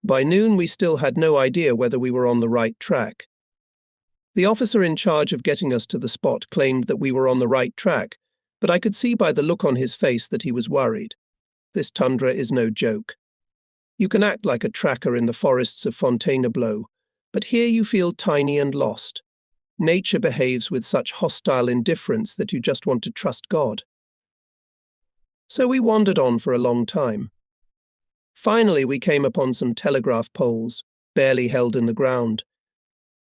By noon, we still had no idea whether we were on the right track. The officer in charge of getting us to the spot claimed that we were on the right track, but I could see by the look on his face that he was worried. This tundra is no joke. You can act like a tracker in the forests of Fontainebleau, but here you feel tiny and lost. Nature behaves with such hostile indifference that you just want to trust God. So we wandered on for a long time. Finally, we came upon some telegraph poles, barely held in the ground.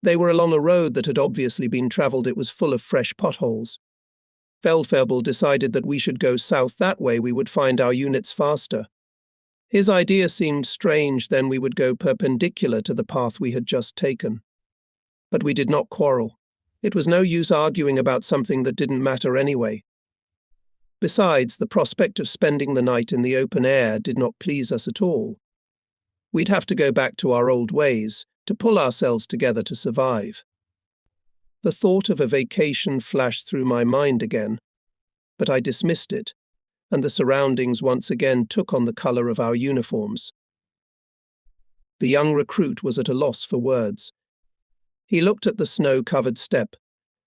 They were along a road that had obviously been travelled. It was full of fresh potholes. Feldfebel decided that we should go south. That way we would find our units faster. His idea seemed strange, then we would go perpendicular to the path we had just taken. But we did not quarrel. It was no use arguing about something that didn't matter anyway. Besides, the prospect of spending the night in the open air did not please us at all. We'd have to go back to our old ways, to pull ourselves together to survive. The thought of a vacation flashed through my mind again, but I dismissed it, and the surroundings once again took on the colour of our uniforms. The young recruit was at a loss for words. He looked at the snow-covered steppe,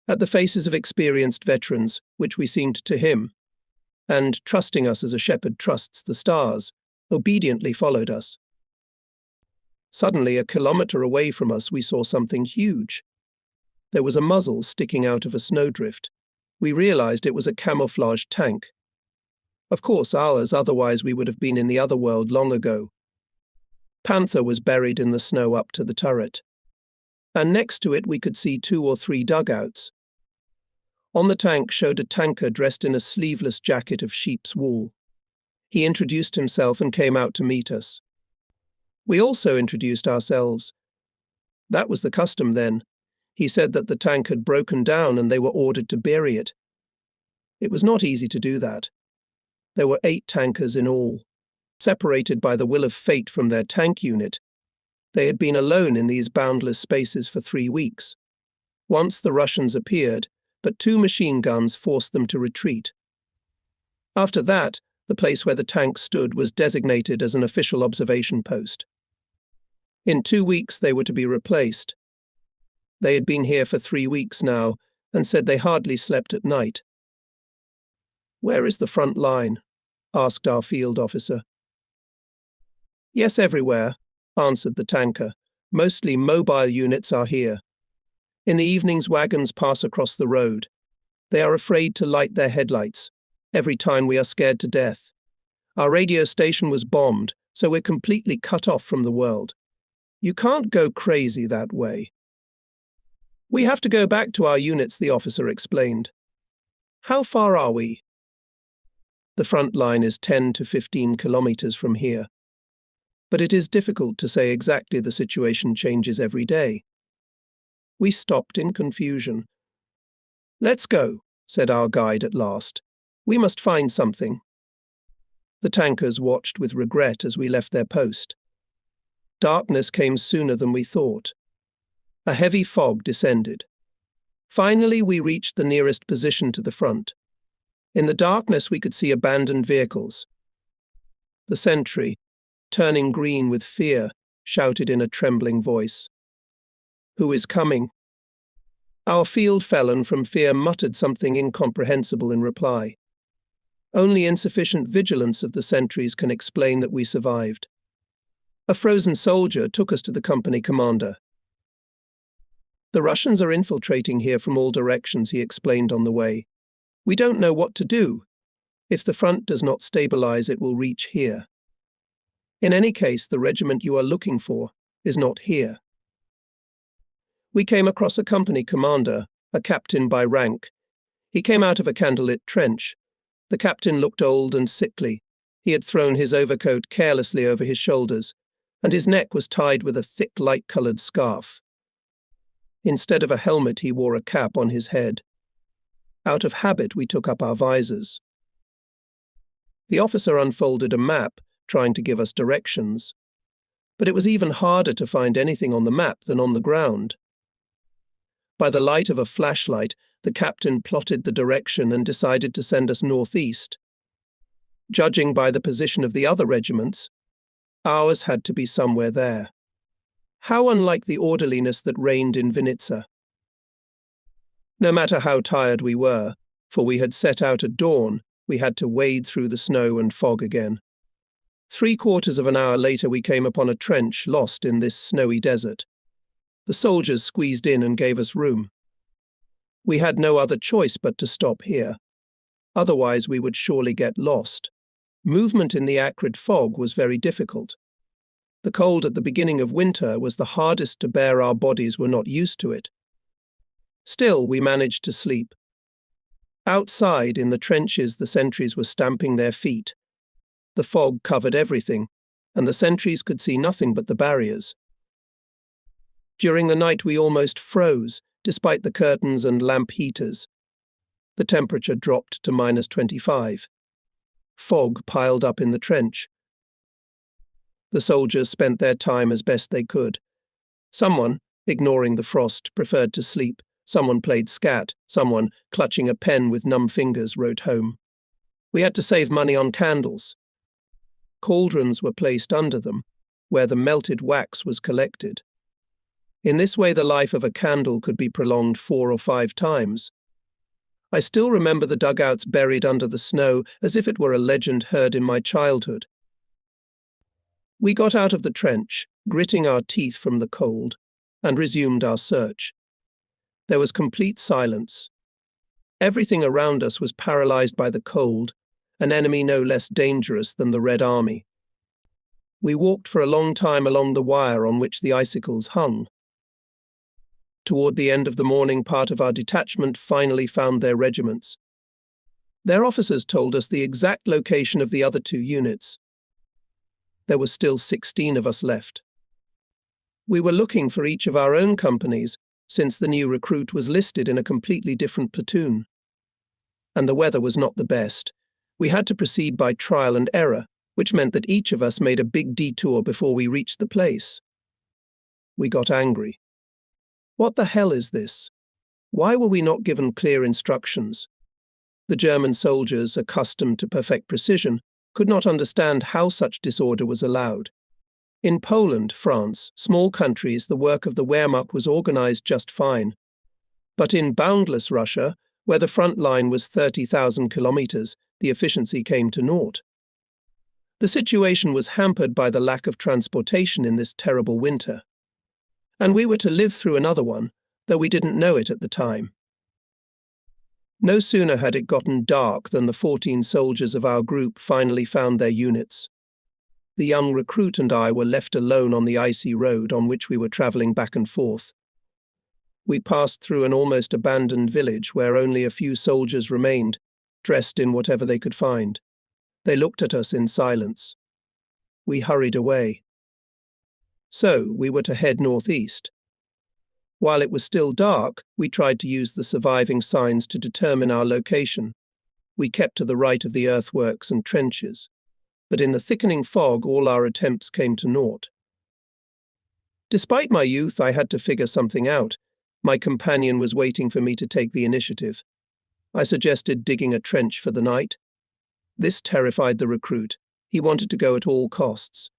at the faces of experienced veterans, which we seemed to him, and, trusting us as a shepherd trusts the stars, obediently followed us. Suddenly, a kilometre away from us, we saw something huge. There was a muzzle sticking out of a snowdrift. We realized it was a camouflaged tank. Of course ours, otherwise we would have been in the other world long ago. Panther was buried in the snow up to the turret, and next to it we could see 2 or 3 dugouts. On the tank showed a tanker dressed in a sleeveless jacket of sheep's wool. He introduced himself and came out to meet us. We also introduced ourselves. That was the custom then. He said that the tank had broken down and they were ordered to bury it. It was not easy to do that. There were 8 tankers in all, separated by the will of fate from their tank unit. They had been alone in these boundless spaces for 3 weeks. Once the Russians appeared, but 2 machine guns forced them to retreat. After that, the place where the tank stood was designated as an official observation post. In 2 weeks they were to be replaced. They had been here for 3 weeks now, and said they hardly slept at night. "Where is the front line?" asked our field officer. "Yes, everywhere," answered the tanker. "Mostly mobile units are here. In the evenings, wagons pass across the road. They are afraid to light their headlights. Every time we are scared to death. Our radio station was bombed, so we're completely cut off from the world. You can't go crazy that way." "We have to go back to our units," the officer explained. "How far are we?" "The front line is 10 to 15 kilometers from here. But it is difficult to say exactly. The situation changes every day." We stopped in confusion. "Let's go," said our guide at last. "We must find something." The tankers watched with regret as we left their post. Darkness came sooner than we thought. A heavy fog descended. Finally, we reached the nearest position to the front. In the darkness, we could see abandoned vehicles. The sentry, turning green with fear, shouted in a trembling voice, "Who is coming?" Our field felon from fear muttered something incomprehensible in reply. Only insufficient vigilance of the sentries can explain that we survived. A frozen soldier took us to the company commander. "The Russians are infiltrating here from all directions," he explained on the way. "We don't know what to do. If the front does not stabilize, it will reach here. In any case, the regiment you are looking for is not here." We came across a company commander, a captain by rank. He came out of a candlelit trench. The captain looked old and sickly. He had thrown his overcoat carelessly over his shoulders, and his neck was tied with a thick light-coloured scarf. Instead of a helmet, he wore a cap on his head. Out of habit, we took up our visors. The officer unfolded a map, trying to give us directions. But it was even harder to find anything on the map than on the ground. By the light of a flashlight, the captain plotted the direction and decided to send us northeast. Judging by the position of the other regiments, Ours had to be somewhere there. How unlike the orderliness that reigned in Vinica. No matter how tired we were, for we had set out at dawn, we had to wade through the snow and fog again. 3/4 of an hour later we came upon a trench lost in this snowy desert. The soldiers squeezed in and gave us room. We had no other choice but to stop here. Otherwise we would surely get lost. Movement in the acrid fog was very difficult. The cold at the beginning of winter was the hardest to bear. Our bodies were not used to it. Still, we managed to sleep. Outside, in the trenches, the sentries were stamping their feet. The fog covered everything, and the sentries could see nothing but the barriers. During the night we almost froze, despite the curtains and lamp heaters. The temperature dropped to -25. Fog piled up in the trench. The soldiers spent their time as best they could. Someone, ignoring the frost, preferred to sleep. Someone played scat. Someone, clutching a pen with numb fingers, wrote home. We had to save money on candles. Cauldrons were placed under them, where the melted wax was collected. In this way the life of a candle could be prolonged 4 or 5 times. I still remember the dugouts buried under the snow as if it were a legend heard in my childhood. We got out of the trench, gritting our teeth from the cold, and resumed our search. There was complete silence. Everything around us was paralyzed by the cold, an enemy no less dangerous than the Red Army. We walked for a long time along the wire on which the icicles hung. Toward the end of the morning, part of our detachment finally found their regiments. Their officers told us the exact location of the other 2 units. There were still 16 of us left. We were looking for each of our own companies, since the new recruit was listed in a completely different platoon. And the weather was not the best. We had to proceed by trial and error, which meant that each of us made a big detour before we reached the place. We got angry. What the hell is this? Why were we not given clear instructions? The German soldiers, accustomed to perfect precision, could not understand how such disorder was allowed. In Poland, France, small countries, the work of the Wehrmacht was organized just fine. But in boundless Russia, where the front line was 30,000 kilometers, the efficiency came to naught. The situation was hampered by the lack of transportation in this terrible winter. And we were to live through another one, though we didn't know it at the time. No sooner had it gotten dark than the 14 soldiers of our group finally found their units. The young recruit and I were left alone on the icy road on which we were traveling back and forth. We passed through an almost abandoned village where only a few soldiers remained, dressed in whatever they could find. They looked at us in silence. We hurried away. So we were to head northeast. While it was still dark, we tried to use the surviving signs to determine our location. We kept to the right of the earthworks and trenches, but in the thickening fog all our attempts came to naught. Despite my youth, I had to figure something out. My companion was waiting for me to take the initiative. I suggested digging a trench for the night. This terrified the recruit. He wanted to go at all costs.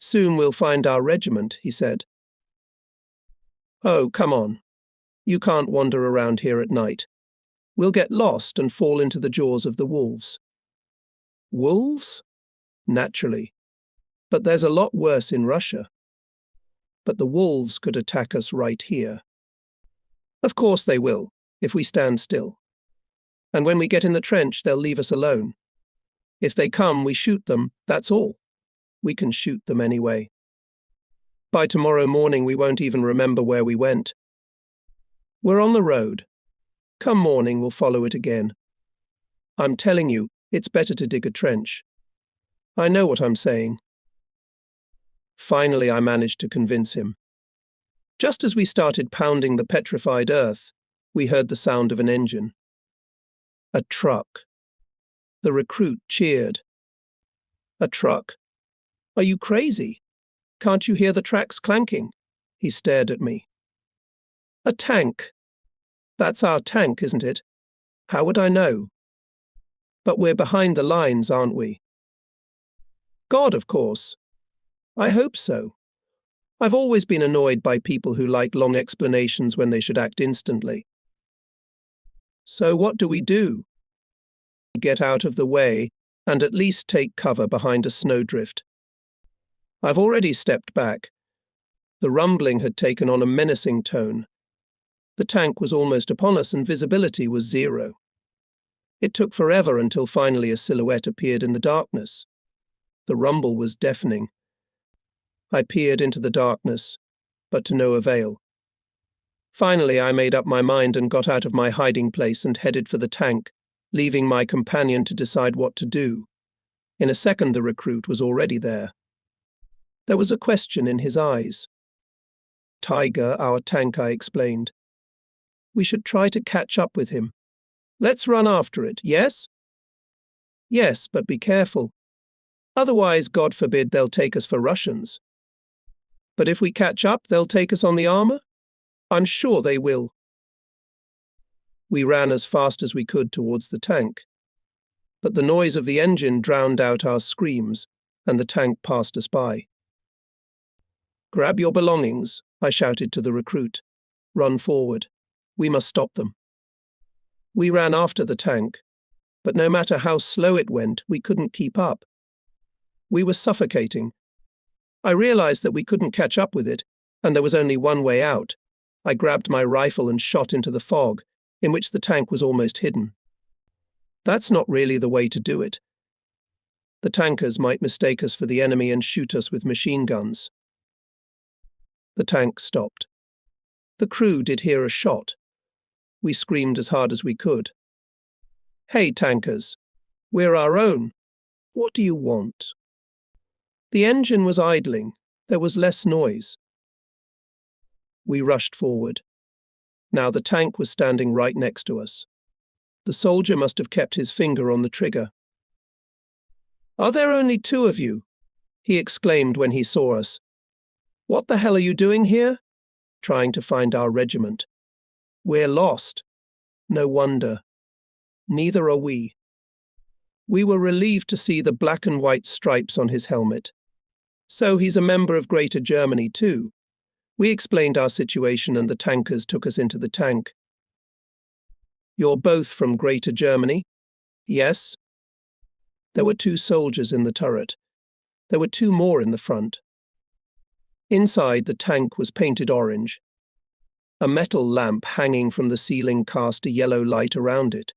"Soon we'll find our regiment," he said. "Oh, come on. You can't wander around here at night. We'll get lost and fall into the jaws of the wolves." Wolves? Naturally. But there's a lot worse in Russia. But the wolves could attack us right here. Of course they will, if we stand still. And when we get in the trench, they'll leave us alone. If they come, we shoot them, that's all. We can shoot them anyway. By tomorrow morning, we won't even remember where we went. We're on the road. Come morning, we'll follow it again. I'm telling you, it's better to dig a trench. I know what I'm saying. Finally, I managed to convince him. Just as we started pounding the petrified earth, we heard the sound of an engine. A truck. The recruit cheered. "A truck? Are you crazy? Can't you hear the tracks clanking?" He stared at me. "A tank. That's our tank, isn't it? How would I know? But we're behind the lines, aren't we?" "God, of course. I hope so. I've always been annoyed by people who like long explanations when they should act instantly. So what do we do? Get out of the way and at least take cover behind a snowdrift. I've already stepped back. The rumbling had taken on a menacing tone. The tank was almost upon us and visibility was 0. It took forever until finally a silhouette appeared in the darkness. The rumble was deafening. I peered into the darkness, but to no avail. Finally, I made up my mind and got out of my hiding place and headed for the tank, leaving my companion to decide what to do. In a second, the recruit was already there. There was a question in his eyes. Tiger, our tank, I explained. We should try to catch up with him. Let's run after it, yes? Yes, but be careful. Otherwise, God forbid, they'll take us for Russians. But if we catch up, they'll take us on the armor? I'm sure they will. We ran as fast as we could towards the tank. But the noise of the engine drowned out our screams, and the tank passed us by. Grab your belongings, I shouted to the recruit. Run forward. We must stop them. We ran after the tank, but no matter how slow it went, we couldn't keep up. We were suffocating. I realized that we couldn't catch up with it, and there was only one way out. I grabbed my rifle and shot into the fog, in which the tank was almost hidden. That's not really the way to do it. The tankers might mistake us for the enemy and shoot us with machine guns. The tank stopped. The crew did hear a shot. We screamed as hard as we could. Hey, tankers, we're our own. What do you want? The engine was idling. There was less noise. We rushed forward. Now the tank was standing right next to us. The soldier must have kept his finger on the trigger. Are there only 2 of you? He exclaimed when he saw us. What the hell are you doing here? Trying to find our regiment. We're lost. No wonder. Neither are we. We were relieved to see the black and white stripes on his helmet. So he's a member of Greater Germany too. We explained our situation and the tankers took us into the tank. You're both from Greater Germany? Yes. There were 2 soldiers in the turret. There were 2 more in the front. Inside, the tank was painted orange. A metal lamp hanging from the ceiling cast a yellow light around it.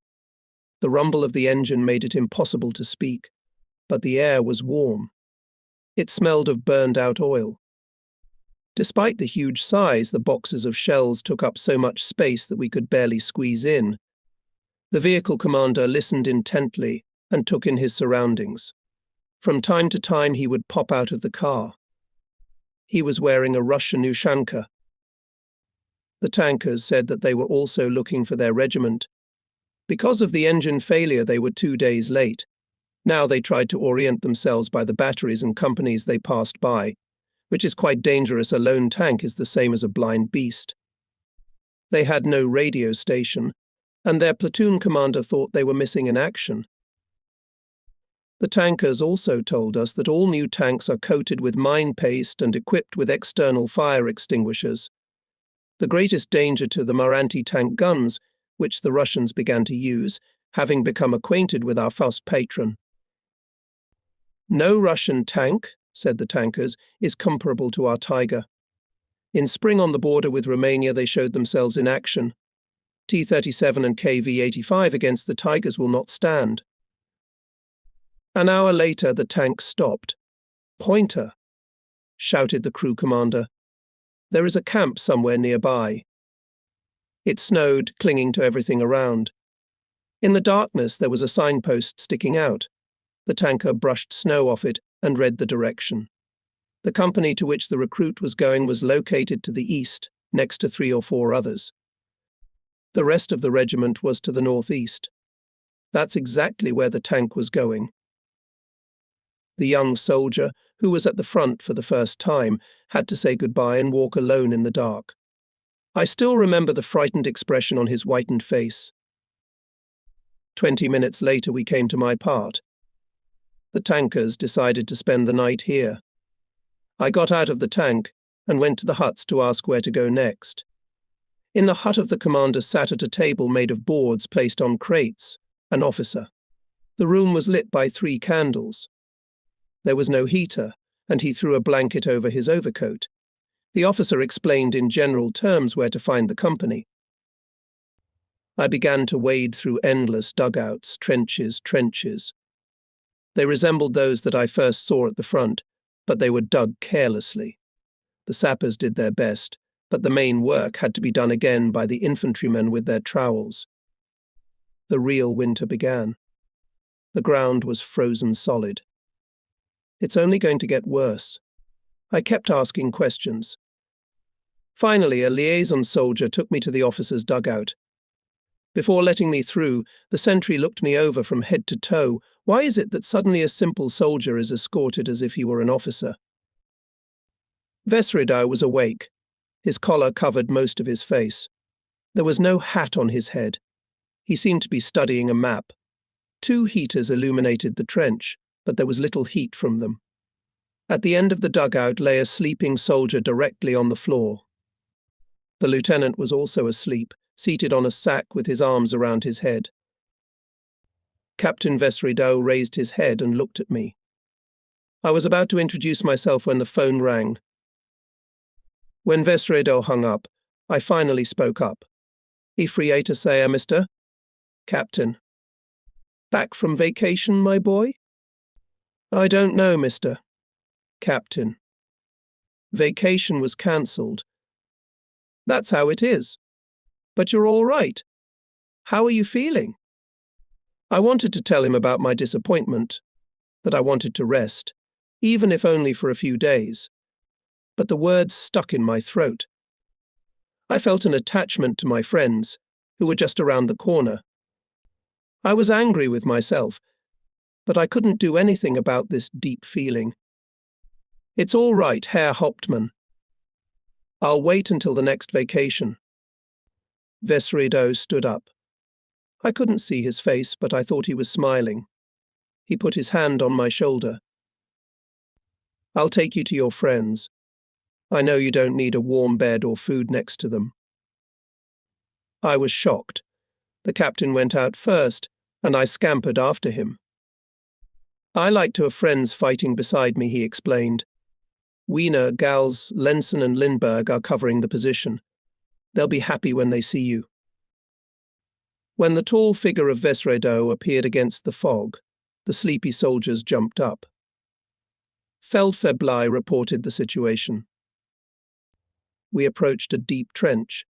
The rumble of the engine made it impossible to speak, but the air was warm. It smelled of burned-out oil. Despite the huge size, the boxes of shells took up so much space that we could barely squeeze in. The vehicle commander listened intently and took in his surroundings. From time to time, he would pop out of the car. He was wearing a Russian ushanka. The tankers said that they were also looking for their regiment. Because of the engine failure, they were 2 days late. Now they tried to orient themselves by the batteries and companies they passed by, which is quite dangerous. A lone tank is the same as a blind beast. They had no radio station, and their platoon commander thought they were missing in action. The tankers also told us that all new tanks are coated with mine paste and equipped with external fire extinguishers. The greatest danger to them are anti-tank guns, which the Russians began to use, having become acquainted with our Faust patron. No Russian tank, said the tankers, is comparable to our Tiger. In spring on the border with Romania they showed themselves in action. T-37 and KV-85 against the Tigers will not stand. An hour later the tank stopped. Pointer, shouted the crew commander. There is a camp somewhere nearby. It snowed, clinging to everything around. In the darkness there was a signpost sticking out. The tanker brushed snow off it and read the direction. The company to which the recruit was going was located to the east, next to 3 or 4 others. The rest of the regiment was to the northeast. That's exactly where the tank was going. The young soldier, who was at the front for the first time, had to say goodbye and walk alone in the dark. I still remember the frightened expression on his whitened face. 20 minutes later we came to my part. The tankers decided to spend the night here. I got out of the tank and went to the huts to ask where to go next. In the hut of the commander sat at a table made of boards placed on crates, an officer. The room was lit by 3 candles. There was no heater, and he threw a blanket over his overcoat. The officer explained in general terms where to find the company. I began to wade through endless dugouts, trenches. They resembled those that I first saw at the front, but they were dug carelessly. The sappers did their best, but the main work had to be done again by the infantrymen with their trowels. The real winter began. The ground was frozen solid. It's only going to get worse. I kept asking questions. Finally, a liaison soldier took me to the officer's dugout. Before letting me through, the sentry looked me over from head to toe. Why is it that suddenly a simple soldier is escorted as if he were an officer? Vesredau was awake. His collar covered most of his face. There was no hat on his head. He seemed to be studying a map. 2 heaters illuminated the trench, but there was little heat from them. At the end of the dugout lay a sleeping soldier directly on the floor. The lieutenant was also asleep, seated on a sack with his arms around his head. Captain Vesredau raised his head and looked at me. I was about to introduce myself when the phone rang. When Vesredau hung up, I finally spoke up. "Ifriata Saya, mister?" "Captain." "Back from vacation, my boy?" "I don't know, mister." "Captain." "Vacation was cancelled." "That's how it is. But you're all right. How are you feeling?" I wanted to tell him about my disappointment, that I wanted to rest, even if only for a few days. But the words stuck in my throat. I felt an attachment to my friends, who were just around the corner. I was angry with myself, but I couldn't do anything about this deep feeling. "It's all right, Herr Hauptmann. I'll wait until the next vacation." Vesredau stood up. I couldn't see his face, but I thought he was smiling. He put his hand on my shoulder. "I'll take you to your friends. I know you don't need a warm bed or food next to them." I was shocked. The captain went out first, and I scampered after him. "I like to have friends fighting beside me," he explained. "Wiener, Gals, Lensen and Lindbergh are covering the position. They'll be happy when they see you." When the tall figure of Vesredau appeared against the fog, the sleepy soldiers jumped up. Feldfeblei reported the situation. We approached a deep trench.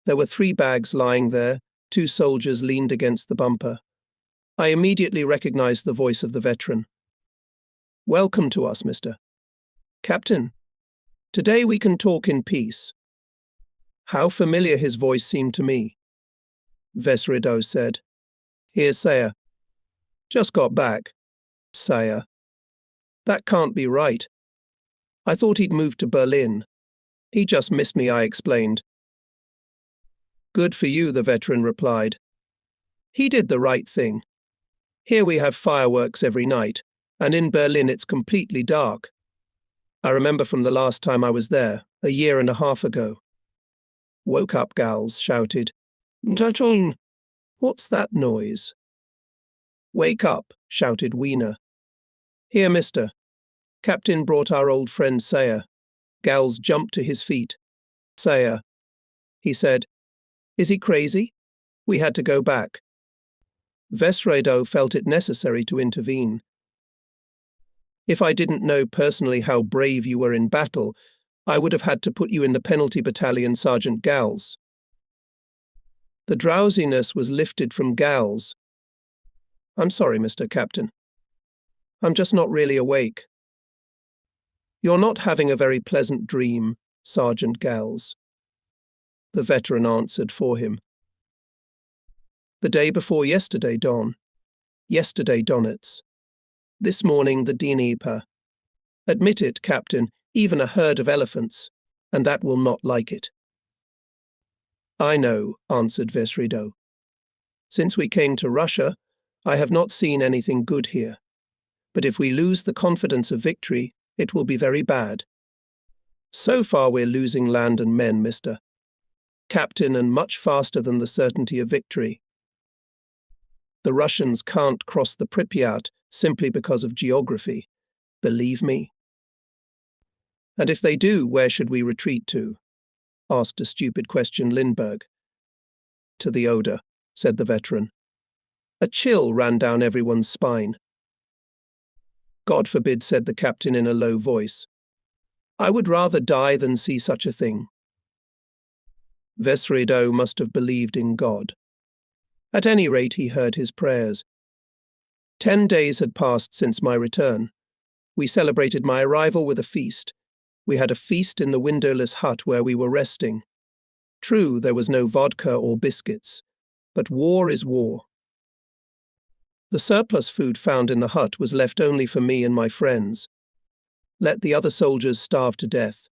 There were 3 bags lying there. 2 soldiers leaned against the bumper. I immediately recognized the voice of the veteran. "Welcome to us, mister." "Captain, today we can talk in peace." How familiar his voice seemed to me. Vesredau said, "Here's Saya." "Just got back." "Saya. That can't be right. I thought he'd moved to Berlin." "He just missed me," I explained. "Good for you," the veteran replied. "He did the right thing. Here we have fireworks every night, and in Berlin it's completely dark. I remember from the last time I was there, a year and a half ago." "Woke up," Gals shouted. "Tachon! What's that noise?" "Wake up," shouted Wiener. "Here, mister." Captain brought our old friend Saya. Gals jumped to his feet. "Saya," he said. "Is he crazy?" We had to go back. Vesredau felt it necessary to intervene. "If I didn't know personally how brave you were in battle, I would have had to put you in the penalty battalion, Sergeant Gals." The drowsiness was lifted from Gals. "I'm sorry, Mr. Captain. I'm just not really awake." "You're not having a very pleasant dream, Sergeant Gals." The veteran answered for him. "The day before yesterday, Don. Yesterday, Donitz. This morning, the Dnieper. Admit it, Captain, even a herd of elephants, and that will not like it." "I know," answered Vesredau. "Since we came to Russia, I have not seen anything good here. But if we lose the confidence of victory, It will be very bad. So far we're losing land and men, Mr. Captain, and much faster than the certainty of victory. The Russians can't cross the Pripyat simply because of geography. Believe me. And if they do, where should we retreat to? Asked a stupid question Lindbergh. To the Oder, said the veteran. A chill ran down everyone's spine. God forbid, said the captain in a low voice. I would rather die than see such a thing. Vesredo must have believed in God. At any rate, he heard his prayers. 10 days had passed since my return. We celebrated my arrival with a feast. We had a feast in the windowless hut where we were resting. True, there was no vodka or biscuits, but war is war. The surplus food found in the hut was left only for me and my friends. Let the other soldiers starve to death.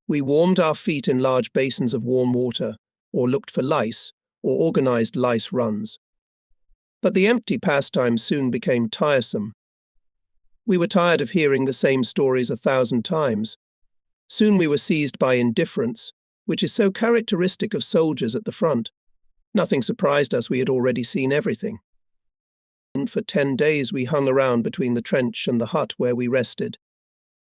We warmed our feet in large basins of warm water, or looked for lice, or organized lice runs. But the empty pastime soon became tiresome. We were tired of hearing the same stories 1,000 times. Soon we were seized by indifference, which is so characteristic of soldiers at the front. Nothing surprised us, we had already seen everything. And for 10 days we hung around between the trench and the hut where we rested.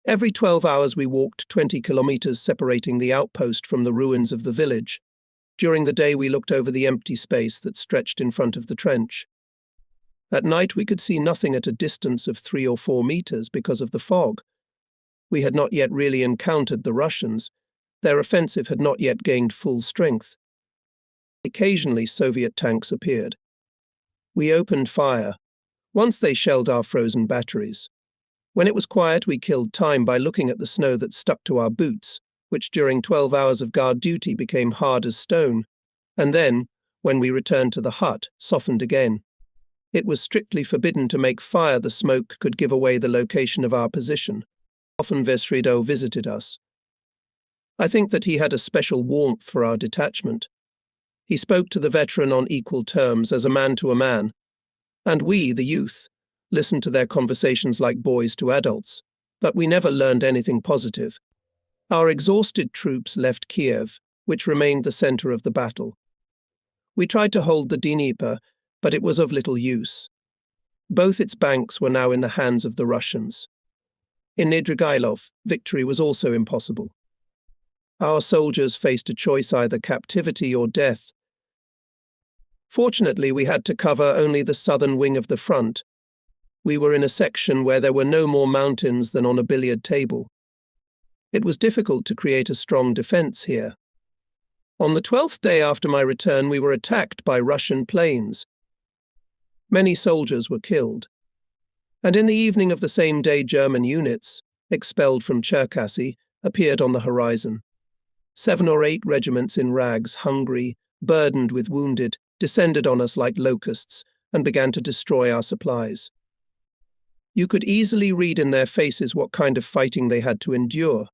Every 12 hours we walked 20 kilometers, separating the outpost from the ruins of the village. During the day we looked over the empty space that stretched in front of the trench. At night we could see nothing at a distance of 3 or 4 meters because of the fog. We had not yet really encountered the Russians. Their offensive had not yet gained full strength. Occasionally Soviet tanks appeared. We opened fire. Once they shelled our frozen batteries. When it was quiet, we killed time by looking at the snow that stuck to our boots, which during 12 hours of guard duty became hard as stone, and then, when we returned to the hut, softened again. It was strictly forbidden to make fire. The smoke could give away the location of our position. Often Vesredo visited us. I think that he had a special warmth for our detachment. He spoke to the veteran on equal terms as a man to a man, and we, the youth, listened to their conversations like boys to adults, but we never learned anything positive. Our exhausted troops left Kiev, which remained the center of the battle. We tried to hold the Dnieper, but it was of little use. Both its banks were now in the hands of the Russians. In Nedrigайлov, victory was also impossible. Our soldiers faced a choice, either captivity or death. Fortunately, we had to cover only the southern wing of the front. We were in a section where there were no more mountains than on a billiard table. It was difficult to create a strong defense here. On the 12th day after my return, we were attacked by Russian planes. Many soldiers were killed. And in the evening of the same day, German units, expelled from Cherkasy, appeared on the horizon. 7 or 8 regiments in rags, hungry, burdened with wounded, descended on us like locusts and began to destroy our supplies. You could easily read in their faces what kind of fighting they had to endure.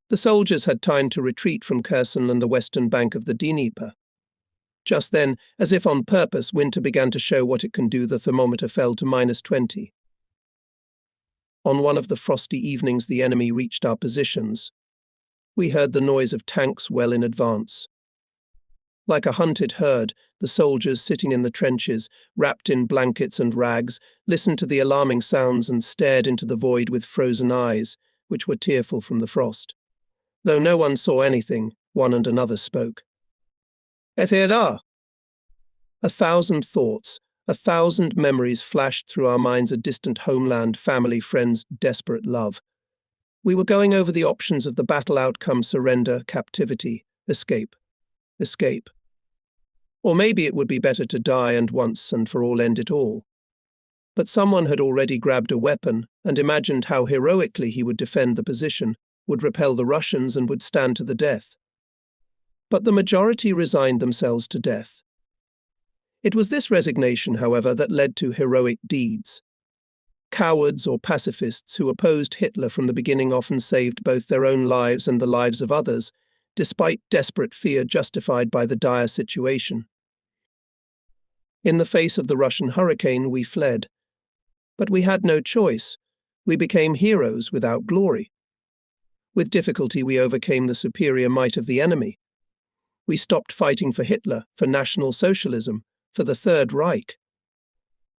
The soldiers had time to retreat from Kherson and the western bank of the Dnieper. Just then, as if on purpose, winter began to show what it can do. The thermometer fell to -20. On one of the frosty evenings, the enemy reached our positions. We heard the noise of tanks well in advance. Like a hunted herd, the soldiers sitting in the trenches, wrapped in blankets and rags, listened to the alarming sounds and stared into the void with frozen eyes, which were tearful from the frost. Though no one saw anything, one and another spoke. Etera! 1,000 thoughts, 1,000 memories flashed through our minds: a distant homeland, family, friends, desperate love. We were going over the options of the battle outcome: surrender, captivity, escape. Escape. Or maybe it would be better to die and once and for all end it all. But someone had already grabbed a weapon and imagined how heroically he would defend the position, would repel the Russians, and would stand to the death. But the majority resigned themselves to death. It was this resignation, however, that led to heroic deeds. Cowards or pacifists who opposed Hitler from the beginning often saved both their own lives and the lives of others, despite desperate fear justified by the dire situation. In the face of the Russian hurricane, we fled. But we had no choice. We became heroes without glory. With difficulty, we overcame the superior might of the enemy. We stopped fighting for Hitler, for National Socialism, for the Third Reich,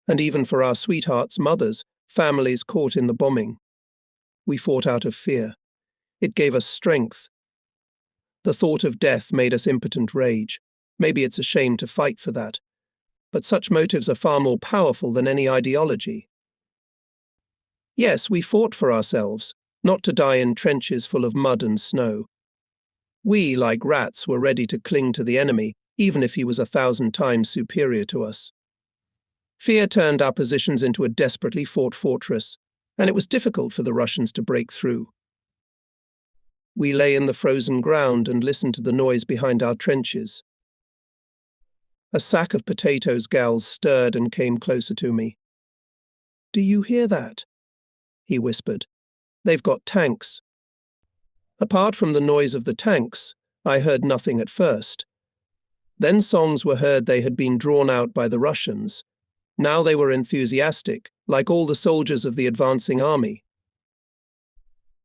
and even for our sweethearts' mothers, families caught in the bombing. We fought out of fear. It gave us strength. The thought of death made us impotent rage. Maybe it's a shame to fight for that. But such motives are far more powerful than any ideology. Yes, we fought for ourselves, not to die in trenches full of mud and snow. We, like rats, were ready to cling to the enemy, even if he was 1,000 times superior to us. Fear turned our positions into a desperately fought fortress, and it was difficult for the Russians to break through. We lay in the frozen ground and listened to the noise behind our trenches. A sack of potatoes gals stirred and came closer to me. "Do you hear that?" he whispered. "They've got tanks." Apart from the noise of the tanks, I heard nothing at first. Then songs were heard they had been drawn out by the Russians. Now they were enthusiastic, like all the soldiers of the advancing army.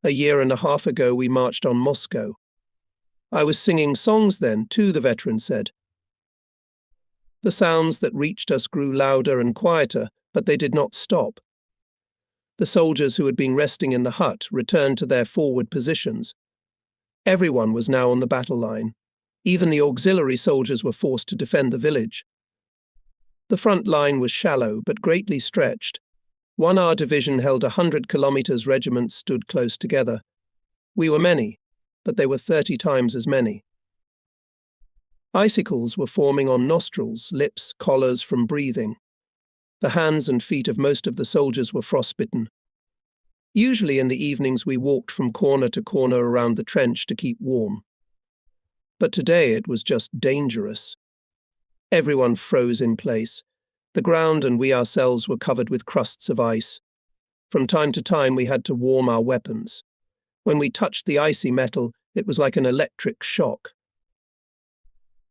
1.5 years ago we marched on Moscow. I was singing songs then, too, the veteran said. The sounds that reached us grew louder and quieter, but they did not stop. The soldiers who had been resting in the hut returned to their forward positions. Everyone was now on the battle line. Even the auxiliary soldiers were forced to defend the village. The front line was shallow but greatly stretched. Our division held 100 kilometers. Regiments stood close together. We were many, but they were 30 times as many. Icicles were forming on nostrils, lips, collars from breathing. The hands and feet of most of the soldiers were frostbitten. Usually in the evenings we walked from corner to corner around the trench to keep warm. But today it was just dangerous. Everyone froze in place. The ground and we ourselves were covered with crusts of ice. From time to time we had to warm our weapons. When we touched the icy metal, it was like an electric shock.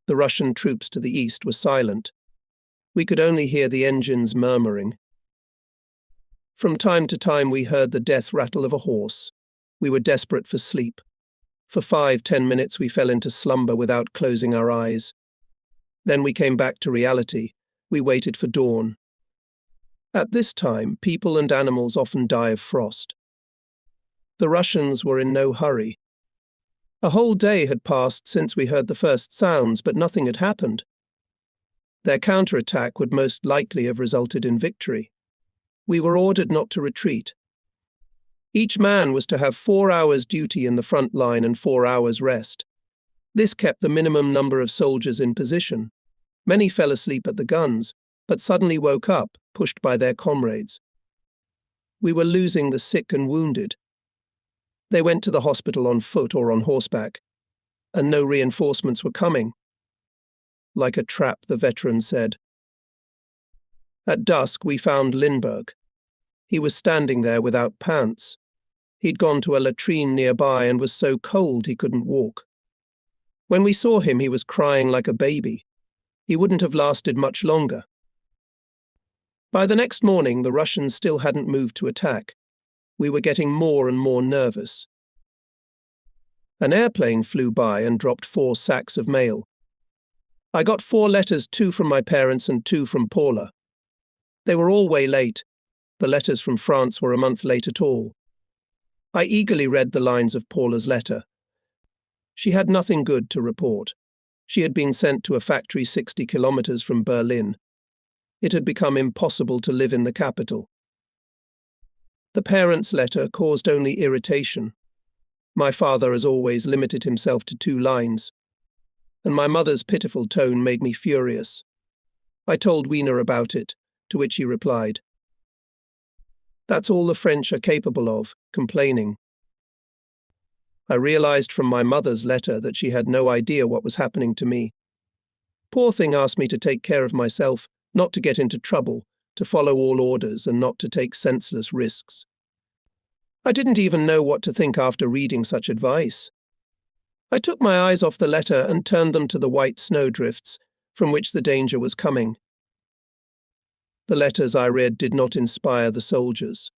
The Russian troops to the east were silent. We could only hear the engines murmuring. From time to time we heard the death rattle of a horse. We were desperate for sleep. For 5-10 minutes we fell into slumber without closing our eyes. Then we came back to reality. We waited for dawn. At this time, people and animals often die of frost. The Russians were in no hurry. A whole day had passed since we heard the first sounds, but nothing had happened. Their counterattack would most likely have resulted in victory. We were ordered not to retreat. Each man was to have 4 hours duty in the front line and 4 hours rest. This kept the minimum number of soldiers in position. Many fell asleep at the guns, but suddenly woke up, pushed by their comrades. We were losing the sick and wounded. They went to the hospital on foot or on horseback, and no reinforcements were coming. Like a trap, the veteran said. At dusk, we found Lindbergh. He was standing there without pants. He'd gone to a latrine nearby and was so cold he couldn't walk. When we saw him, he was crying like a baby. He wouldn't have lasted much longer. By the next morning, the Russians still hadn't moved to attack. We were getting more and more nervous. An airplane flew by and dropped 4 sacks of mail. I got 4 letters, 2 from my parents and 2 from Paula. They were all way late. The letters from France were a month late at all. I eagerly read the lines of Paula's letter. She had nothing good to report. She had been sent to a factory 60 kilometers from Berlin. It had become impossible to live in the capital. The parents' letter caused only irritation. My father, as always, limited himself to 2 lines. And my mother's pitiful tone made me furious. I told Wiener about it, to which he replied, "That's all the French are capable of, complaining." I realized from my mother's letter that she had no idea what was happening to me. Poor thing asked me to take care of myself, not to get into trouble, to follow all orders and not to take senseless risks. I didn't even know what to think after reading such advice. I took my eyes off the letter and turned them to the white snowdrifts from which the danger was coming. The letters I read did not inspire the soldiers.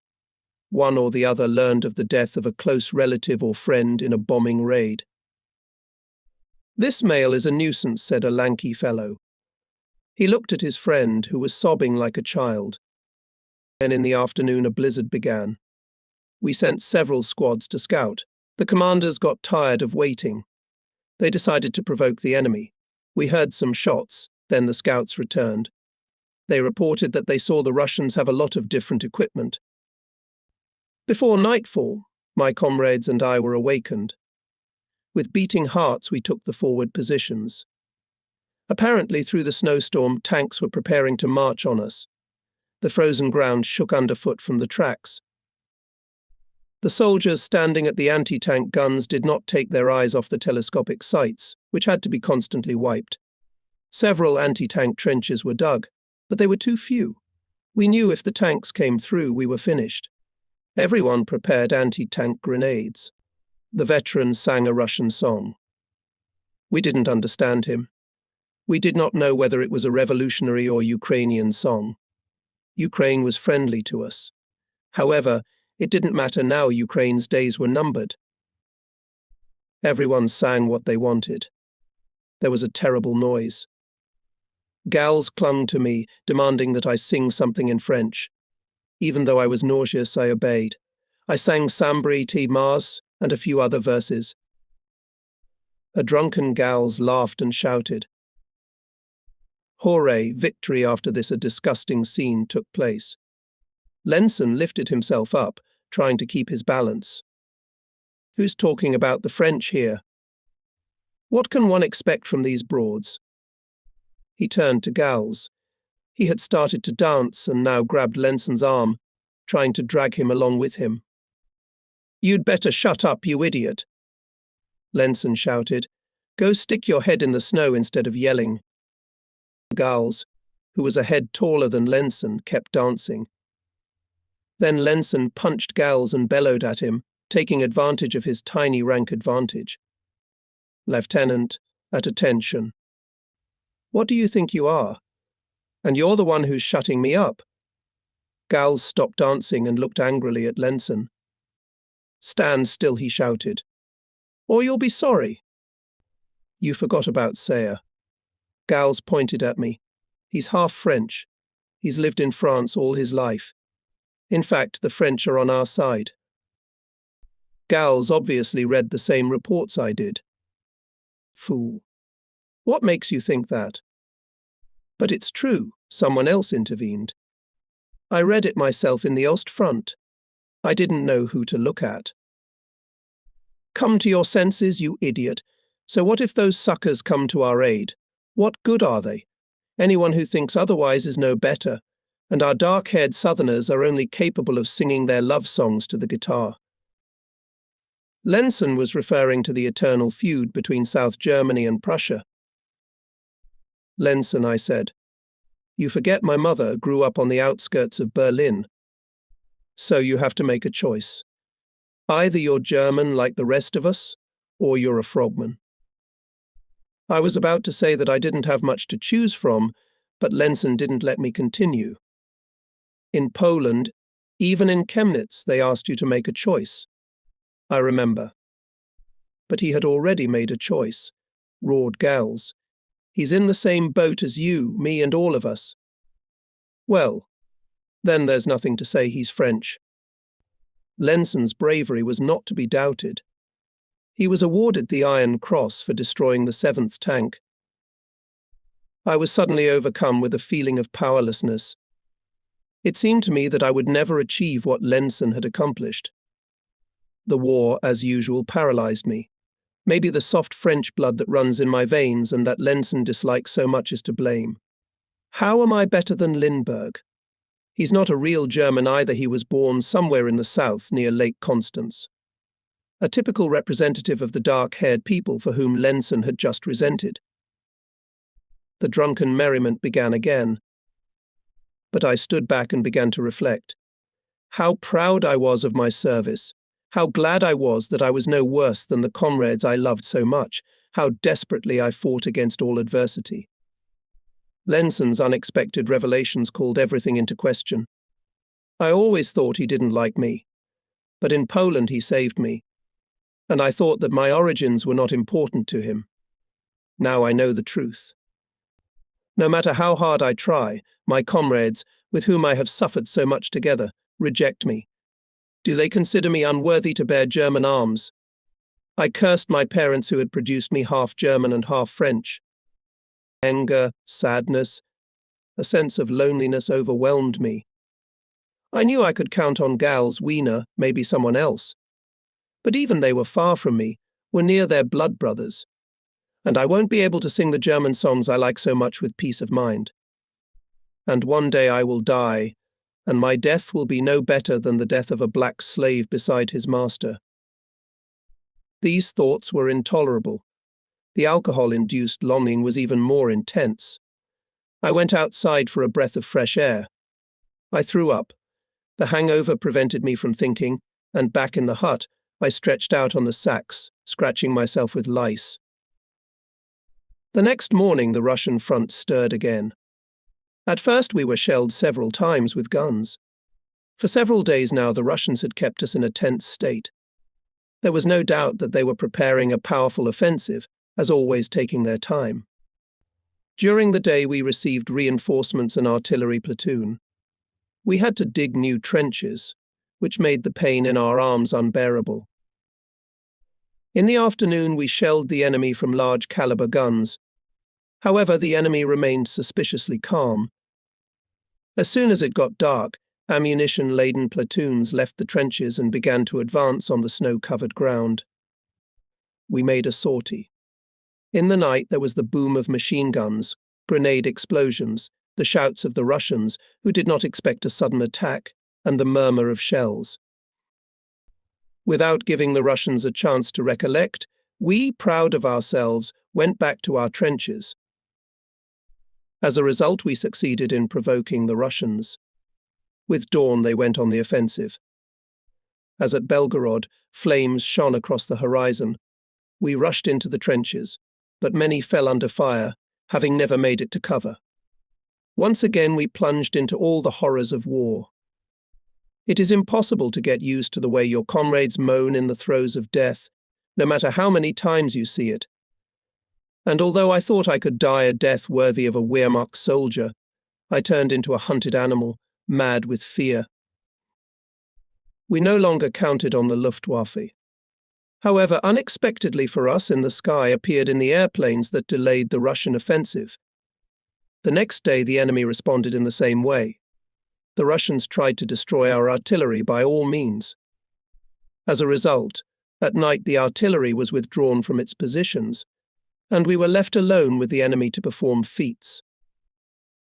one or the other learned of the death of a close relative or friend in a bombing raid. "This mail is a nuisance," said a lanky fellow. He looked at his friend, who was sobbing like a child. Then in the afternoon a blizzard began. We sent several squads to scout. The commanders got tired of waiting. They decided to provoke the enemy. We heard some shots, then the scouts returned. They reported that they saw the Russians have a lot of different equipment. Before nightfall, my comrades and I were awakened. With beating hearts, we took the forward positions. Apparently, through the snowstorm, tanks were preparing to march on us. The frozen ground shook underfoot from the tracks. The soldiers standing at the anti-tank guns did not take their eyes off the telescopic sights, which had to be constantly wiped. Several anti-tank trenches were dug, but they were too few. We knew if the tanks came through, we were finished. Everyone prepared anti-tank grenades. The veteran sang a Russian song. We didn't understand him. We did not know whether it was a revolutionary or Ukrainian song. Ukraine was friendly to us. However, it didn't matter now. Ukraine's days were numbered. Everyone sang what they wanted. There was a terrible noise. Gals clung to me, demanding that I sing something in French. Even though I was nauseous, I obeyed. I sang Sambri T. Mars and a few other verses. A drunken gals laughed and shouted. Hooray, victory! After this, a disgusting scene took place. Lenson lifted himself up, trying to keep his balance. "Who's talking about the French here? What can one expect from these broads?" He turned to Gals. He had started to dance and now grabbed Lenson's arm, trying to drag him along with him. "You'd better shut up, you idiot!" Lenson shouted. "Go stick your head in the snow instead of yelling." Gals, who was a head taller than Lenson, kept dancing. Then Lenson punched Gals and bellowed at him, taking advantage of his tiny rank advantage. "Lieutenant, at attention." "What do you think you are? And you're the one who's shutting me up." Gals stopped dancing and looked angrily at Lenson. "Stand still," he shouted, "or you'll be sorry." "You forgot about Sayer." Gals pointed at me. "He's half French. He's lived in France all his life. In fact, the French are on our side." Gals obviously read the same reports I did. "Fool. What makes you think that?" "But it's true," someone else intervened. "I read it myself in the Ostfront. I didn't know who to look at." "Come to your senses, you idiot. So what if those suckers come to our aid? What good are they? Anyone who thinks otherwise is no better, and our dark-haired Southerners are only capable of singing their love songs to the guitar." Lenson was referring to the eternal feud between South Germany and Prussia. "Lenson," I said, "you forget my mother grew up on the outskirts of Berlin. So you have to make a choice. Either you're German like the rest of us, or you're a frogman." I was about to say that I didn't have much to choose from, but Lenson didn't let me continue. "In Poland, even in Chemnitz, they asked you to make a choice." I remember. "But he had already made a choice," roared Gals. "He's in the same boat as you, me, and all of us." "Well, then there's nothing to say. He's French." Lenson's bravery was not to be doubted. He was awarded the Iron Cross for destroying the 7th tank. I was suddenly overcome with a feeling of powerlessness. It seemed to me that I would never achieve what Lenson had accomplished. The war, as usual, paralyzed me. Maybe the soft French blood that runs in my veins and that Lenson dislikes so much is to blame. How am I better than Lindbergh? He's not a real German either. He was born somewhere in the south near Lake Constance. A typical representative of the dark-haired people for whom Lenson had just resented. The drunken merriment began again. But I stood back and began to reflect. How proud I was of my service. How glad I was that I was no worse than the comrades I loved so much. How desperately I fought against all adversity. Lenson's unexpected revelations called everything into question. I always thought he didn't like me. But in Poland he saved me, and I thought that my origins were not important to him. Now I know the truth. No matter how hard I try, my comrades, with whom I have suffered so much together, reject me. Do they consider me unworthy to bear German arms? I cursed my parents who had produced me half German and half French. Anger, sadness, a sense of loneliness overwhelmed me. I knew I could count on Gals, Wiener, maybe someone else. But even they were far from me, were near their blood brothers. And I won't be able to sing the German songs I like so much with peace of mind. And one day I will die, and my death will be no better than the death of a black slave beside his master. These thoughts were intolerable. The alcohol-induced longing was even more intense. I went outside for a breath of fresh air. I threw up. The hangover prevented me from thinking, and back in the hut, I stretched out on the sacks, scratching myself with lice. The next morning the Russian front stirred again. At first we were shelled several times with guns. For several days now the Russians had kept us in a tense state. There was no doubt that they were preparing a powerful offensive, as always taking their time. During the day we received reinforcements and artillery platoon. We had to dig new trenches, which made the pain in our arms unbearable. In the afternoon we shelled the enemy from large caliber guns. However, the enemy remained suspiciously calm. As soon as it got dark, ammunition-laden platoons left the trenches and began to advance on the snow-covered ground. We made a sortie. In the night there was the boom of machine guns, grenade explosions, the shouts of the Russians, who did not expect a sudden attack, and the murmur of shells. Without giving the Russians a chance to recollect, we, proud of ourselves, went back to our trenches. As a result, we succeeded in provoking the Russians. With dawn, they went on the offensive. As at Belgorod, flames shone across the horizon. We rushed into the trenches, but many fell under fire, having never made it to cover. Once again, we plunged into all the horrors of war. It is impossible to get used to the way your comrades moan in the throes of death, no matter how many times you see it. And although I thought I could die a death worthy of a Wehrmacht soldier, I turned into a hunted animal, mad with fear. We no longer counted on the Luftwaffe. However, unexpectedly for us in the sky appeared in the airplanes that delayed the Russian offensive. The next day the enemy responded in the same way. The Russians tried to destroy our artillery by all means. As a result, at night the artillery was withdrawn from its positions, and we were left alone with the enemy to perform feats.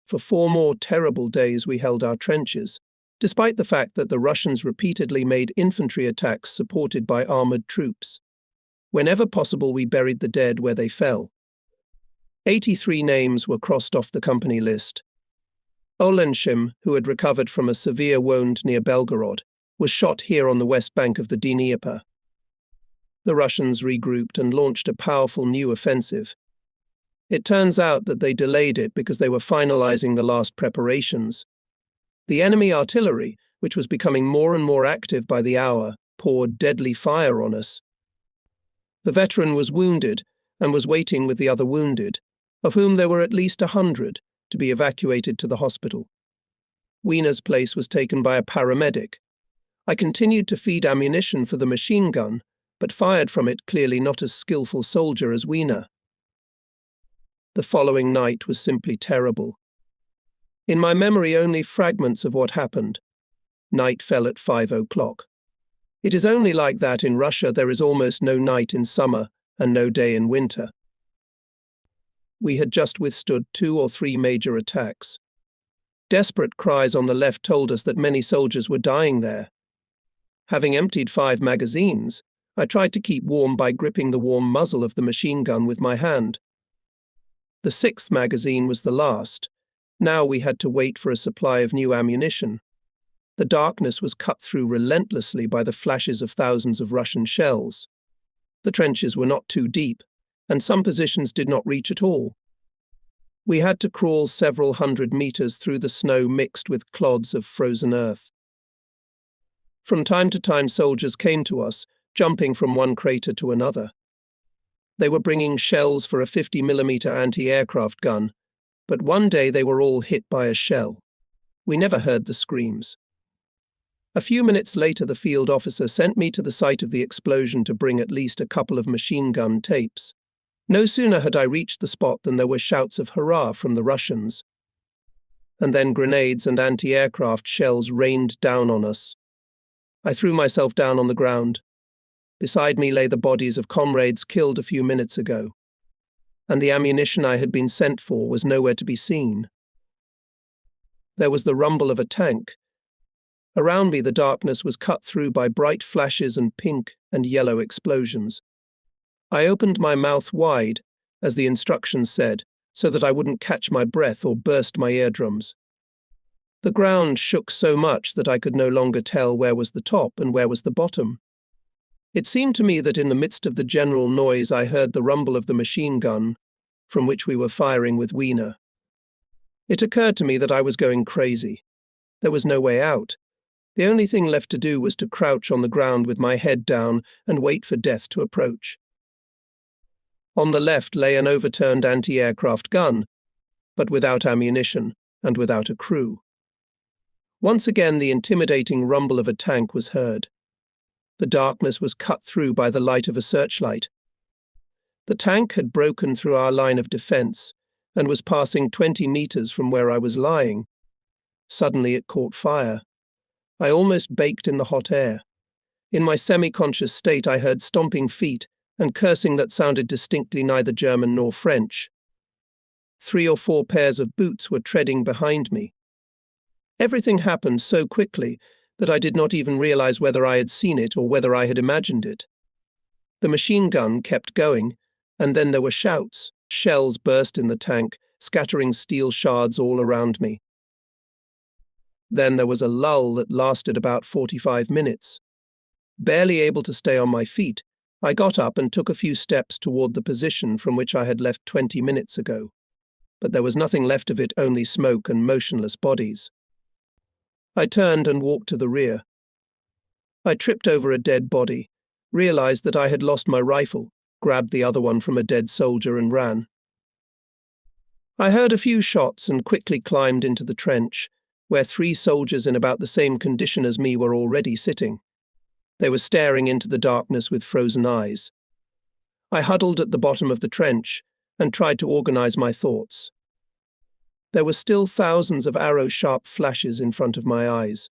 For 4 more terrible days we held our trenches, despite the fact that the Russians repeatedly made infantry attacks supported by armoured troops. Whenever possible we buried the dead where they fell. 83 names were crossed off the company list. Olenshim, who had recovered from a severe wound near Belgorod, was shot here on the west bank of the Dnieper. The Russians regrouped and launched a powerful new offensive. It turns out that they delayed it because they were finalizing the last preparations. The enemy artillery, which was becoming more and more active by the hour, poured deadly fire on us. The veteran was wounded and was waiting with the other wounded, of whom there were at least 100, to be evacuated to the hospital. Wiener's place was taken by a paramedic. I continued to feed ammunition for the machine gun, but fired from it clearly not as skillful soldier as Wiener. The following night was simply terrible. In my memory only fragments of what happened. Night fell at 5 o'clock. It is only like that in Russia there is almost no night in summer and no day in winter. We had just withstood 2 or 3 major attacks. Desperate cries on the left told us that many soldiers were dying there. Having emptied 5 magazines, I tried to keep warm by gripping the warm muzzle of the machine gun with my hand. The 6th magazine was the last. Now we had to wait for a supply of new ammunition. The darkness was cut through relentlessly by the flashes of thousands of Russian shells. The trenches were not too deep, and some positions did not reach at all. We had to crawl several hundred meters through the snow mixed with clods of frozen earth. From time to time, soldiers came to us, jumping from one crater to another. They were bringing shells for a 50mm anti-aircraft gun, but one day they were all hit by a shell. We never heard the screams. A few minutes later, the field officer sent me to the site of the explosion to bring at least a couple of machine gun tapes. No sooner had I reached the spot than there were shouts of hurrah from the Russians. And then grenades and anti-aircraft shells rained down on us. I threw myself down on the ground. Beside me lay the bodies of comrades killed a few minutes ago, and the ammunition I had been sent for was nowhere to be seen. There was the rumble of a tank. Around me, the darkness was cut through by bright flashes and pink and yellow explosions. I opened my mouth wide, as the instructions said, so that I wouldn't catch my breath or burst my eardrums. The ground shook so much that I could no longer tell where was the top and where was the bottom. It seemed to me that in the midst of the general noise I heard the rumble of the machine gun, from which we were firing with Wiener. It occurred to me that I was going crazy. There was no way out. The only thing left to do was to crouch on the ground with my head down and wait for death to approach. On the left lay an overturned anti-aircraft gun, but without ammunition and without a crew. Once again, the intimidating rumble of a tank was heard. The darkness was cut through by the light of a searchlight. The tank had broken through our line of defense and was passing 20 meters from where I was lying. Suddenly it caught fire. I almost baked in the hot air. In my semi-conscious state, I heard stomping feet and cursing that sounded distinctly neither German nor French. 3 or 4 pairs of boots were treading behind me. Everything happened so quickly that I did not even realize whether I had seen it or whether I had imagined it. The machine gun kept going, and then there were shouts. Shells burst in the tank, scattering steel shards all around me. Then there was a lull that lasted about 45 minutes. Barely able to stay on my feet, I got up and took a few steps toward the position from which I had left 20 minutes ago. But there was nothing left of it, only smoke and motionless bodies. I turned and walked to the rear. I tripped over a dead body, realized that I had lost my rifle, grabbed the other one from a dead soldier and ran. I heard a few shots and quickly climbed into the trench, where 3 soldiers in about the same condition as me were already sitting. They were staring into the darkness with frozen eyes. I huddled at the bottom of the trench and tried to organize my thoughts. There were still thousands of arrow-sharp flashes in front of my eyes.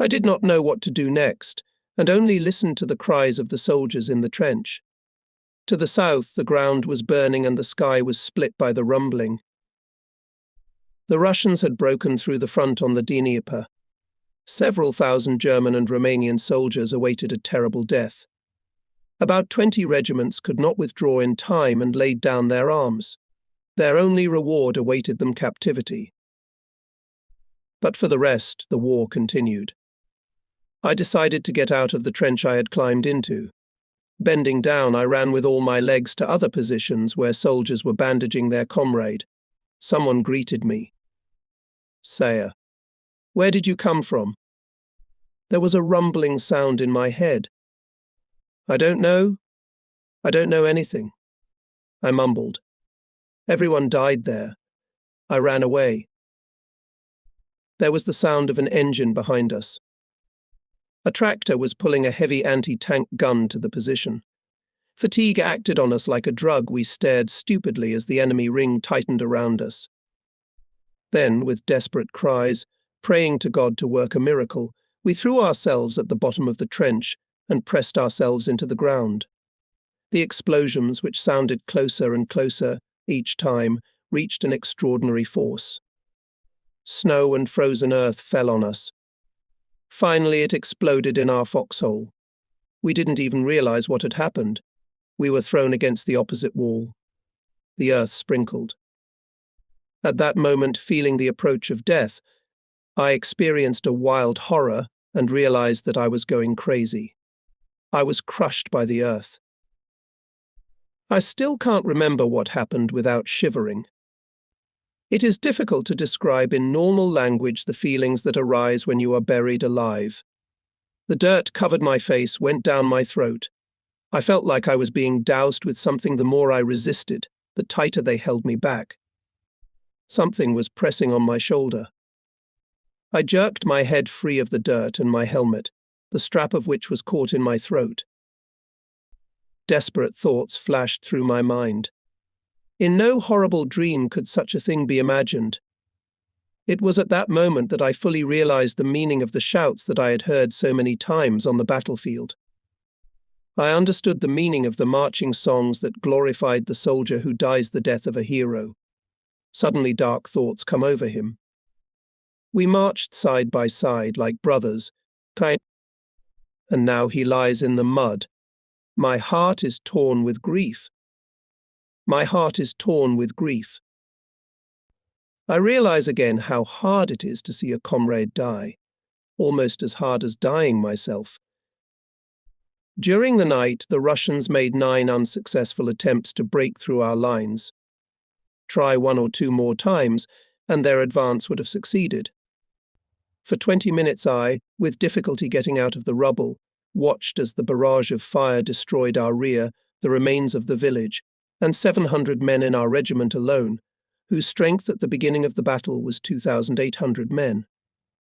I did not know what to do next, and only listened to the cries of the soldiers in the trench. To the south, the ground was burning and the sky was split by the rumbling. The Russians had broken through the front on the Disrepair. Several thousand German and Romanian soldiers awaited a terrible death. About 20 regiments could not withdraw in time and laid down their arms. Their only reward awaited them captivity. But for the rest, the war continued. I decided to get out of the trench I had climbed into. Bending down, I ran with all my legs to other positions where soldiers were bandaging their comrade. Someone greeted me. "Sayer, where did you come from?" There was a rumbling sound in my head. I don't know anything," I mumbled. "Everyone died there. I ran away." There was the sound of an engine behind us. A tractor was pulling a heavy anti-tank gun to the position. Fatigue acted on us like a drug. We stared stupidly as the enemy ring tightened around us. Then, with desperate cries, praying to God to work a miracle, we threw ourselves at the bottom of the trench and pressed ourselves into the ground. The explosions, which sounded closer and closer each time, reached an extraordinary force. Snow and frozen earth fell on us. Finally, it exploded in our foxhole. We didn't even realize what had happened. We were thrown against the opposite wall. The earth sprinkled. At that moment, feeling the approach of death, I experienced a wild horror and realized that I was going crazy. I was crushed by the earth. I still can't remember what happened without shivering. It is difficult to describe in normal language the feelings that arise when you are buried alive. The dirt covered my face, went down my throat. I felt like I was being doused with something. The more I resisted, the tighter they held me back. Something was pressing on my shoulder. I jerked my head free of the dirt and my helmet, the strap of which was caught in my throat. Desperate thoughts flashed through my mind. In no horrible dream could such a thing be imagined. It was at that moment that I fully realized the meaning of the shouts that I had heard so many times on the battlefield. I understood the meaning of the marching songs that glorified the soldier who dies the death of a hero. Suddenly dark thoughts come over him. We marched side by side like brothers, and now he lies in the mud. My heart is torn with grief. My heart is torn with grief. I realize again how hard it is to see a comrade die, almost as hard as dying myself. During the night, the Russians made 9 unsuccessful attempts to break through our lines. Try 1 or 2 more times, and their advance would have succeeded. For 20 minutes I, with difficulty getting out of the rubble, watched as the barrage of fire destroyed our rear, the remains of the village, and 700 men in our regiment alone, whose strength at the beginning of the battle was 2,800 men.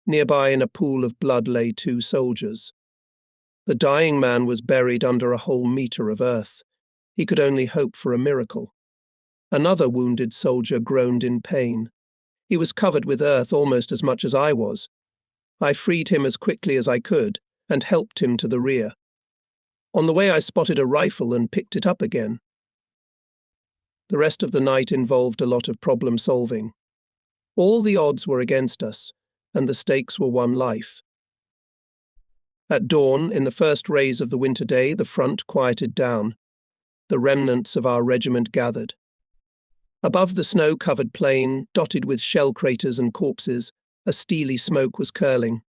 Nearby in a pool of blood lay 2 soldiers. The dying man was buried under a whole meter of earth. He could only hope for a miracle. Another wounded soldier groaned in pain. He was covered with earth almost as much as I was. I freed him as quickly as I could and helped him to the rear. On the way I spotted a rifle and picked it up again. The rest of the night involved a lot of problem solving. All the odds were against us, and the stakes were one life. At dawn, in the first rays of the winter day, the front quieted down. The remnants of our regiment gathered. Above the snow-covered plain, dotted with shell craters and corpses, a steely smoke was curling.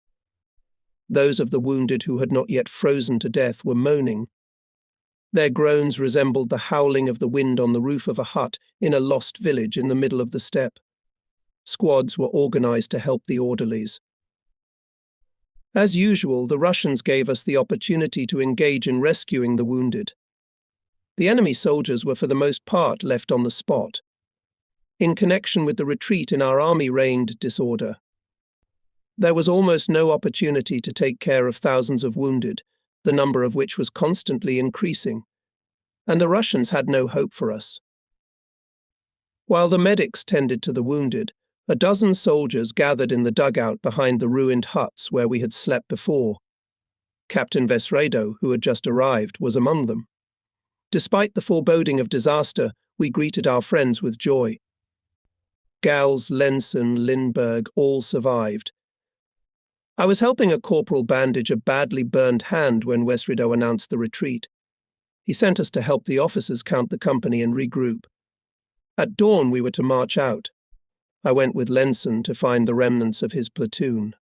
Those of the wounded who had not yet frozen to death were moaning. Their groans resembled the howling of the wind on the roof of a hut in a lost village in the middle of the steppe. Squads were organized to help the orderlies. As usual, the Russians gave us the opportunity to engage in rescuing the wounded. The enemy soldiers were for the most part left on the spot. In connection with the retreat in our army reigned disorder. There was almost no opportunity to take care of thousands of wounded, the number of which was constantly increasing, and the Russians had no hope for us. While the medics tended to the wounded, a dozen soldiers gathered in the dugout behind the ruined huts where we had slept before. Captain Vesredo, who had just arrived, was among them. Despite the foreboding of disaster, we greeted our friends with joy. Gals, Lenson, Lindbergh all survived. I was helping a corporal bandage a badly burned hand when Vesredo announced the retreat. He sent us to help the officers count the company and regroup. At dawn we were to march out. I went with Lenson to find the remnants of his platoon.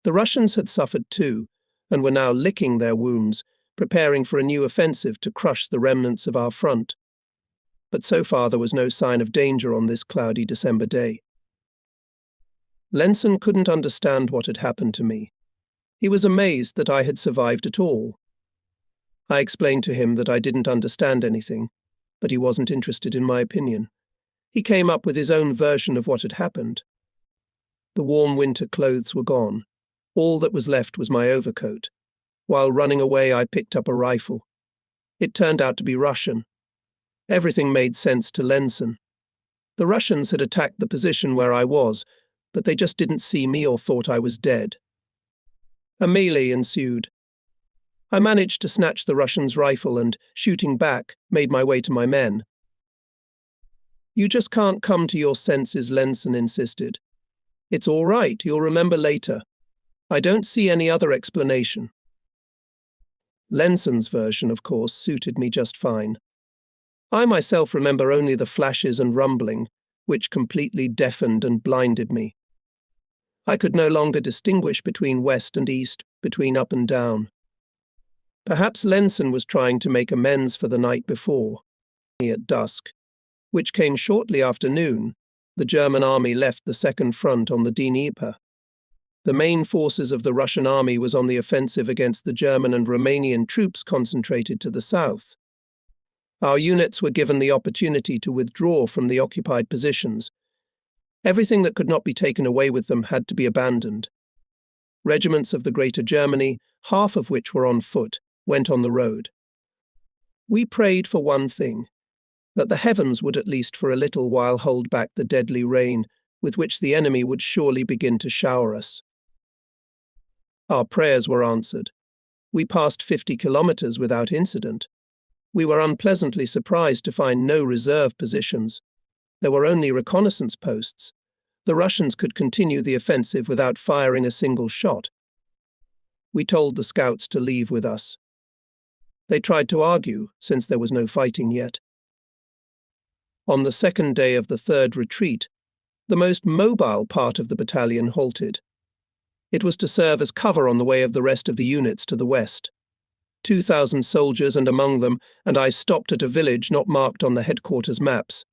The Russians had suffered too, and were now licking their wounds, preparing for a new offensive to crush the remnants of our front. But so far there was no sign of danger on this cloudy December day. Lenson couldn't understand what had happened to me. He was amazed that I had survived at all. I explained to him that I didn't understand anything, but he wasn't interested in my opinion. He came up with his own version of what had happened. The warm winter clothes were gone. All that was left was my overcoat. While running away, I picked up a rifle. It turned out to be Russian. Everything made sense to Lenson. The Russians had attacked the position where I was, but they just didn't see me or thought I was dead. A melee ensued. I managed to snatch the Russian's rifle and, shooting back, made my way to my men. "You just can't come to your senses," Lenson insisted. "It's all right, you'll remember later. I don't see any other explanation." Lenson's version, of course, suited me just fine. I myself remember only the flashes and rumbling, which completely deafened and blinded me. I could no longer distinguish between west and east, between up and down. Perhaps Lenson was trying to make amends for the night before, at dusk, which came shortly after noon, the German army left the second front on the Dnieper. The main forces of the Russian army was on the offensive against the German and Romanian troops concentrated to the south. Our units were given the opportunity to withdraw from the occupied positions. Everything that could not be taken away with them had to be abandoned. Regiments of the Greater Germany, half of which were on foot, went on the road. We prayed for one thing, that the heavens would at least for a little while hold back the deadly rain with which the enemy would surely begin to shower us. Our prayers were answered. We passed 50 kilometers without incident. We were unpleasantly surprised to find no reserve positions. There were only reconnaissance posts. The Russians could continue the offensive without firing a single shot. We told the scouts to leave with us. They tried to argue, since there was no fighting yet. On the second day of the third retreat, the most mobile part of the battalion halted. It was to serve as cover on the way of the rest of the units to the west. 2,000 soldiers and among them, and I stopped at a village not marked on the headquarters maps.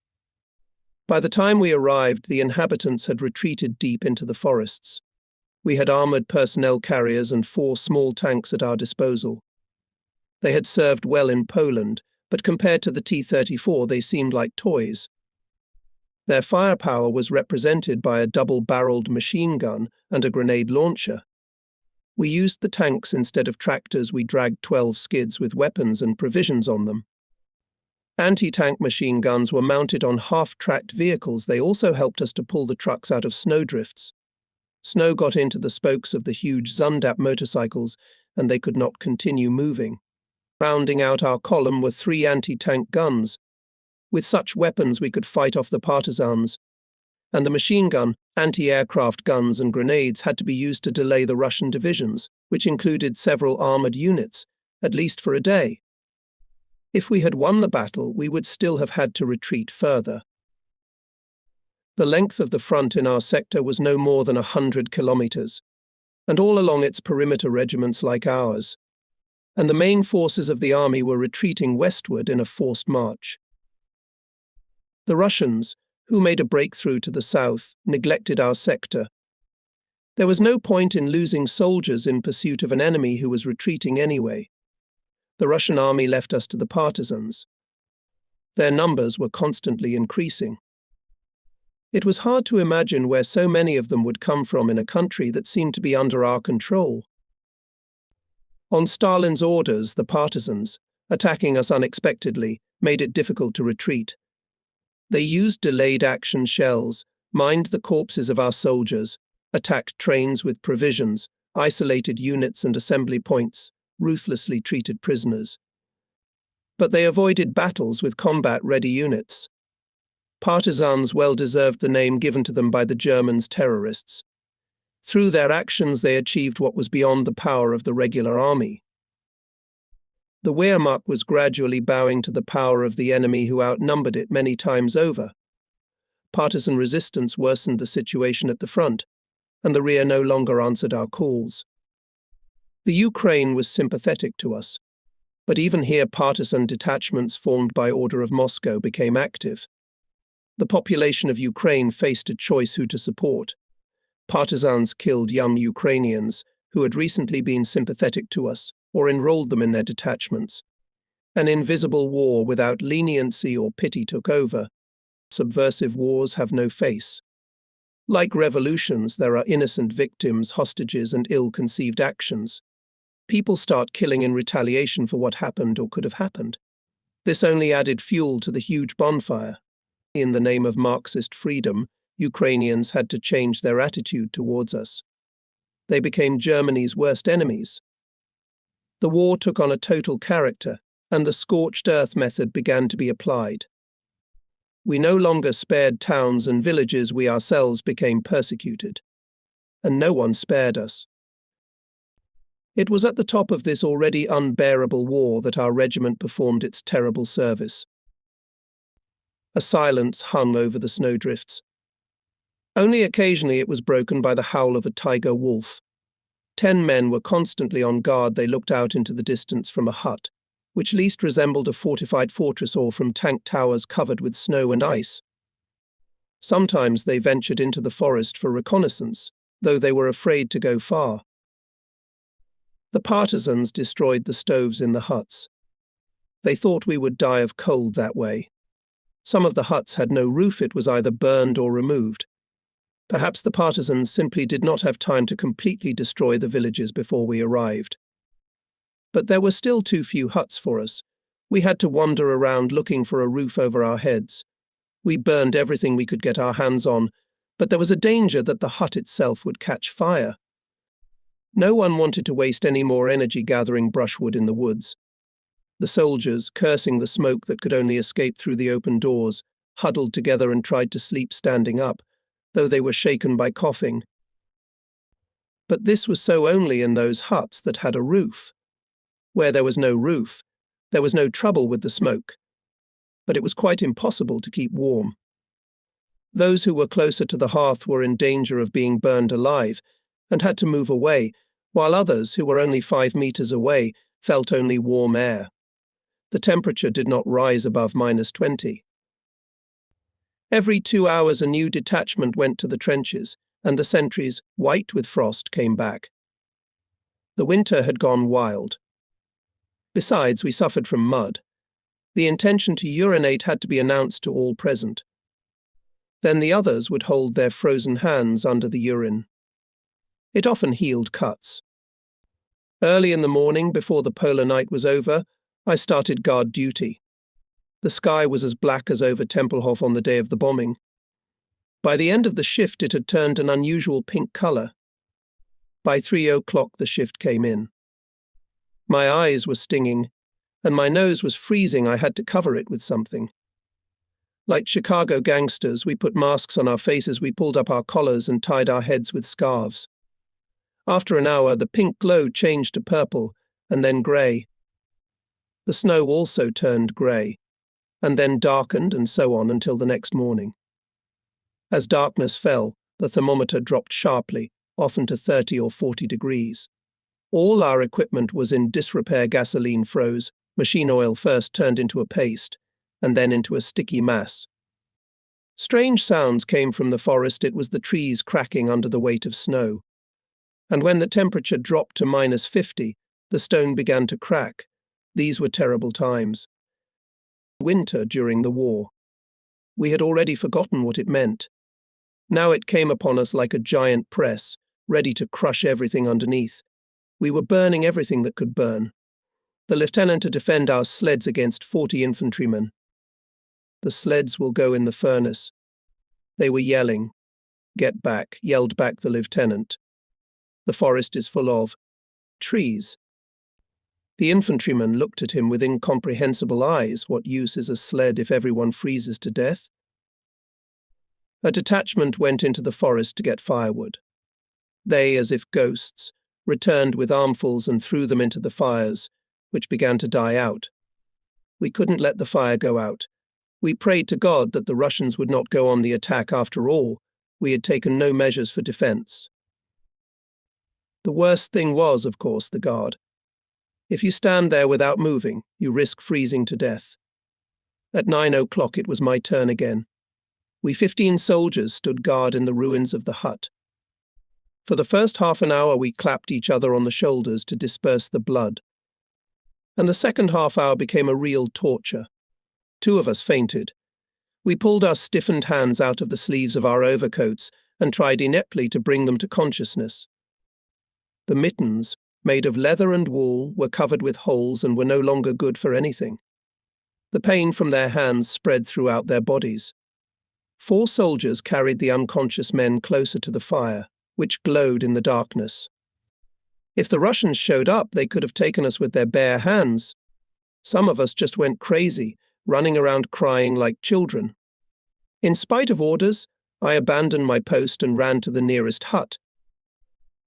By the time we arrived, the inhabitants had retreated deep into the forests. We had armoured personnel carriers and 4 small tanks at our disposal. They had served well in Poland, but compared to the T-34 they seemed like toys. Their firepower was represented by a double-barreled machine gun and a grenade launcher. We used the tanks instead of tractors. We dragged 12 skids with weapons and provisions on them. Anti-tank machine guns were mounted on half-tracked vehicles. They also helped us to pull the trucks out of snowdrifts. Snow got into the spokes of the huge Zundap motorcycles, and they could not continue moving. Rounding out our column were 3 anti-tank guns. With such weapons we could fight off the partisans, and the machine gun, anti-aircraft guns and grenades had to be used to delay the Russian divisions, which included several armoured units, at least for a day. If we had won the battle, we would still have had to retreat further. The length of the front in our sector was no more than 100 kilometers, and all along its perimeter regiments like ours, and the main forces of the army were retreating westward in a forced march. The Russians, who made a breakthrough to the south, neglected our sector. There was no point in losing soldiers in pursuit of an enemy who was retreating anyway. The Russian army left us to the partisans. Their numbers were constantly increasing. It was hard to imagine where so many of them would come from in a country that seemed to be under our control. On Stalin's orders, the partisans, attacking us unexpectedly, made it difficult to retreat. They used delayed action shells, mined the corpses of our soldiers, attacked trains with provisions, isolated units and assembly points, ruthlessly treated prisoners. But they avoided battles with combat-ready units. Partisans well deserved the name given to them by the Germans terrorists. Through their actions they achieved what was beyond the power of the regular army. The Wehrmacht was gradually bowing to the power of the enemy who outnumbered it many times over. Partisan resistance worsened the situation at the front, and the rear no longer answered our calls. The Ukraine was sympathetic to us, but even here partisan detachments formed by order of Moscow became active. The population of Ukraine faced a choice who to support. Partisans killed young Ukrainians who had recently been sympathetic to us, or enrolled them in their detachments. An invisible war without leniency or pity took over. Subversive wars have no face. Like revolutions, there are innocent victims, hostages, and ill-conceived actions. People start killing in retaliation for what happened or could have happened. This only added fuel to the huge bonfire. In the name of Marxist freedom, Ukrainians had to change their attitude towards us. They became Germany's worst enemies. The war took on a total character, and the scorched earth method began to be applied. We no longer spared towns and villages. We ourselves became persecuted, and no one spared us. It was at the top of this already unbearable war that our regiment performed its terrible service. A silence hung over the snowdrifts. Only occasionally it was broken by the howl of a tiger wolf. 10 men were constantly on guard. They looked out into the distance from a hut, which least resembled a fortified fortress or from tank towers covered with snow and ice. Sometimes they ventured into the forest for reconnaissance, though they were afraid to go far. The partisans destroyed the stoves in the huts. They thought we would die of cold that way. Some of the huts had no roof, it was either burned or removed. Perhaps the partisans simply did not have time to completely destroy the villages before we arrived. But there were still too few huts for us. We had to wander around looking for a roof over our heads. We burned everything we could get our hands on, but there was a danger that the hut itself would catch fire. No one wanted to waste any more energy gathering brushwood in the woods. The soldiers, cursing the smoke that could only escape through the open doors, huddled together and tried to sleep standing up, though they were shaken by coughing. But this was so only in those huts that had a roof. Where there was no roof, there was no trouble with the smoke, but it was quite impossible to keep warm. Those who were closer to the hearth were in danger of being burned alive and had to move away, while others, who were only 5 meters away, felt only warm air. The temperature did not rise above -20. Every 2 hours a new detachment went to the trenches, and the sentries, white with frost, came back. The winter had gone wild. Besides, we suffered from mud. The intention to urinate had to be announced to all present. Then the others would hold their frozen hands under the urine. It often healed cuts. Early in the morning, before the polar night was over, I started guard duty. The sky was as black as over Tempelhof on the day of the bombing. By the end of the shift, it had turned an unusual pink color. By 3 o'clock, the shift came in. My eyes were stinging, and my nose was freezing. I had to cover it with something. Like Chicago gangsters, we put masks on our faces, we pulled up our collars and tied our heads with scarves. After an hour, the pink glow changed to purple, and then grey. The snow also turned grey, and then darkened, and so on until the next morning. As darkness fell, the thermometer dropped sharply, often to 30 or 40 degrees. All our equipment was in disrepair. Gasoline froze, machine oil first turned into a paste, and then into a sticky mass. Strange sounds came from the forest. It was the trees cracking under the weight of snow. And when the temperature dropped to -50, the stone began to crack. These were terrible times. Winter during the war. We had already forgotten what it meant. Now it came upon us like a giant press, ready to crush everything underneath. We were burning everything that could burn. The lieutenant to defend our sleds against 40 infantrymen. The sleds will go in the furnace. They were yelling. Get back, yelled back the lieutenant. The forest is full of trees. The infantryman looked at him with incomprehensible eyes. What use is a sled if everyone freezes to death? A detachment went into the forest to get firewood. They, as if ghosts, returned with armfuls and threw them into the fires, which began to die out. We couldn't let the fire go out. We prayed to God that the Russians would not go on the attack after all. We had taken no measures for defense. The worst thing was, of course, the guard. If you stand there without moving, you risk freezing to death. At 9 o'clock it was my turn again. We 15 soldiers stood guard in the ruins of the hut. For the first half an hour we clapped each other on the shoulders to disperse the blood. And the second half hour became a real torture. 2 of us fainted. We pulled our stiffened hands out of the sleeves of our overcoats and tried ineptly to bring them to consciousness. The mittens, made of leather and wool, were covered with holes and were no longer good for anything. The pain from their hands spread throughout their bodies. 4 soldiers carried the unconscious men closer to the fire, which glowed in the darkness. If the Russians showed up, they could have taken us with their bare hands. Some of us just went crazy, running around crying like children. In spite of orders, I abandoned my post and ran to the nearest hut.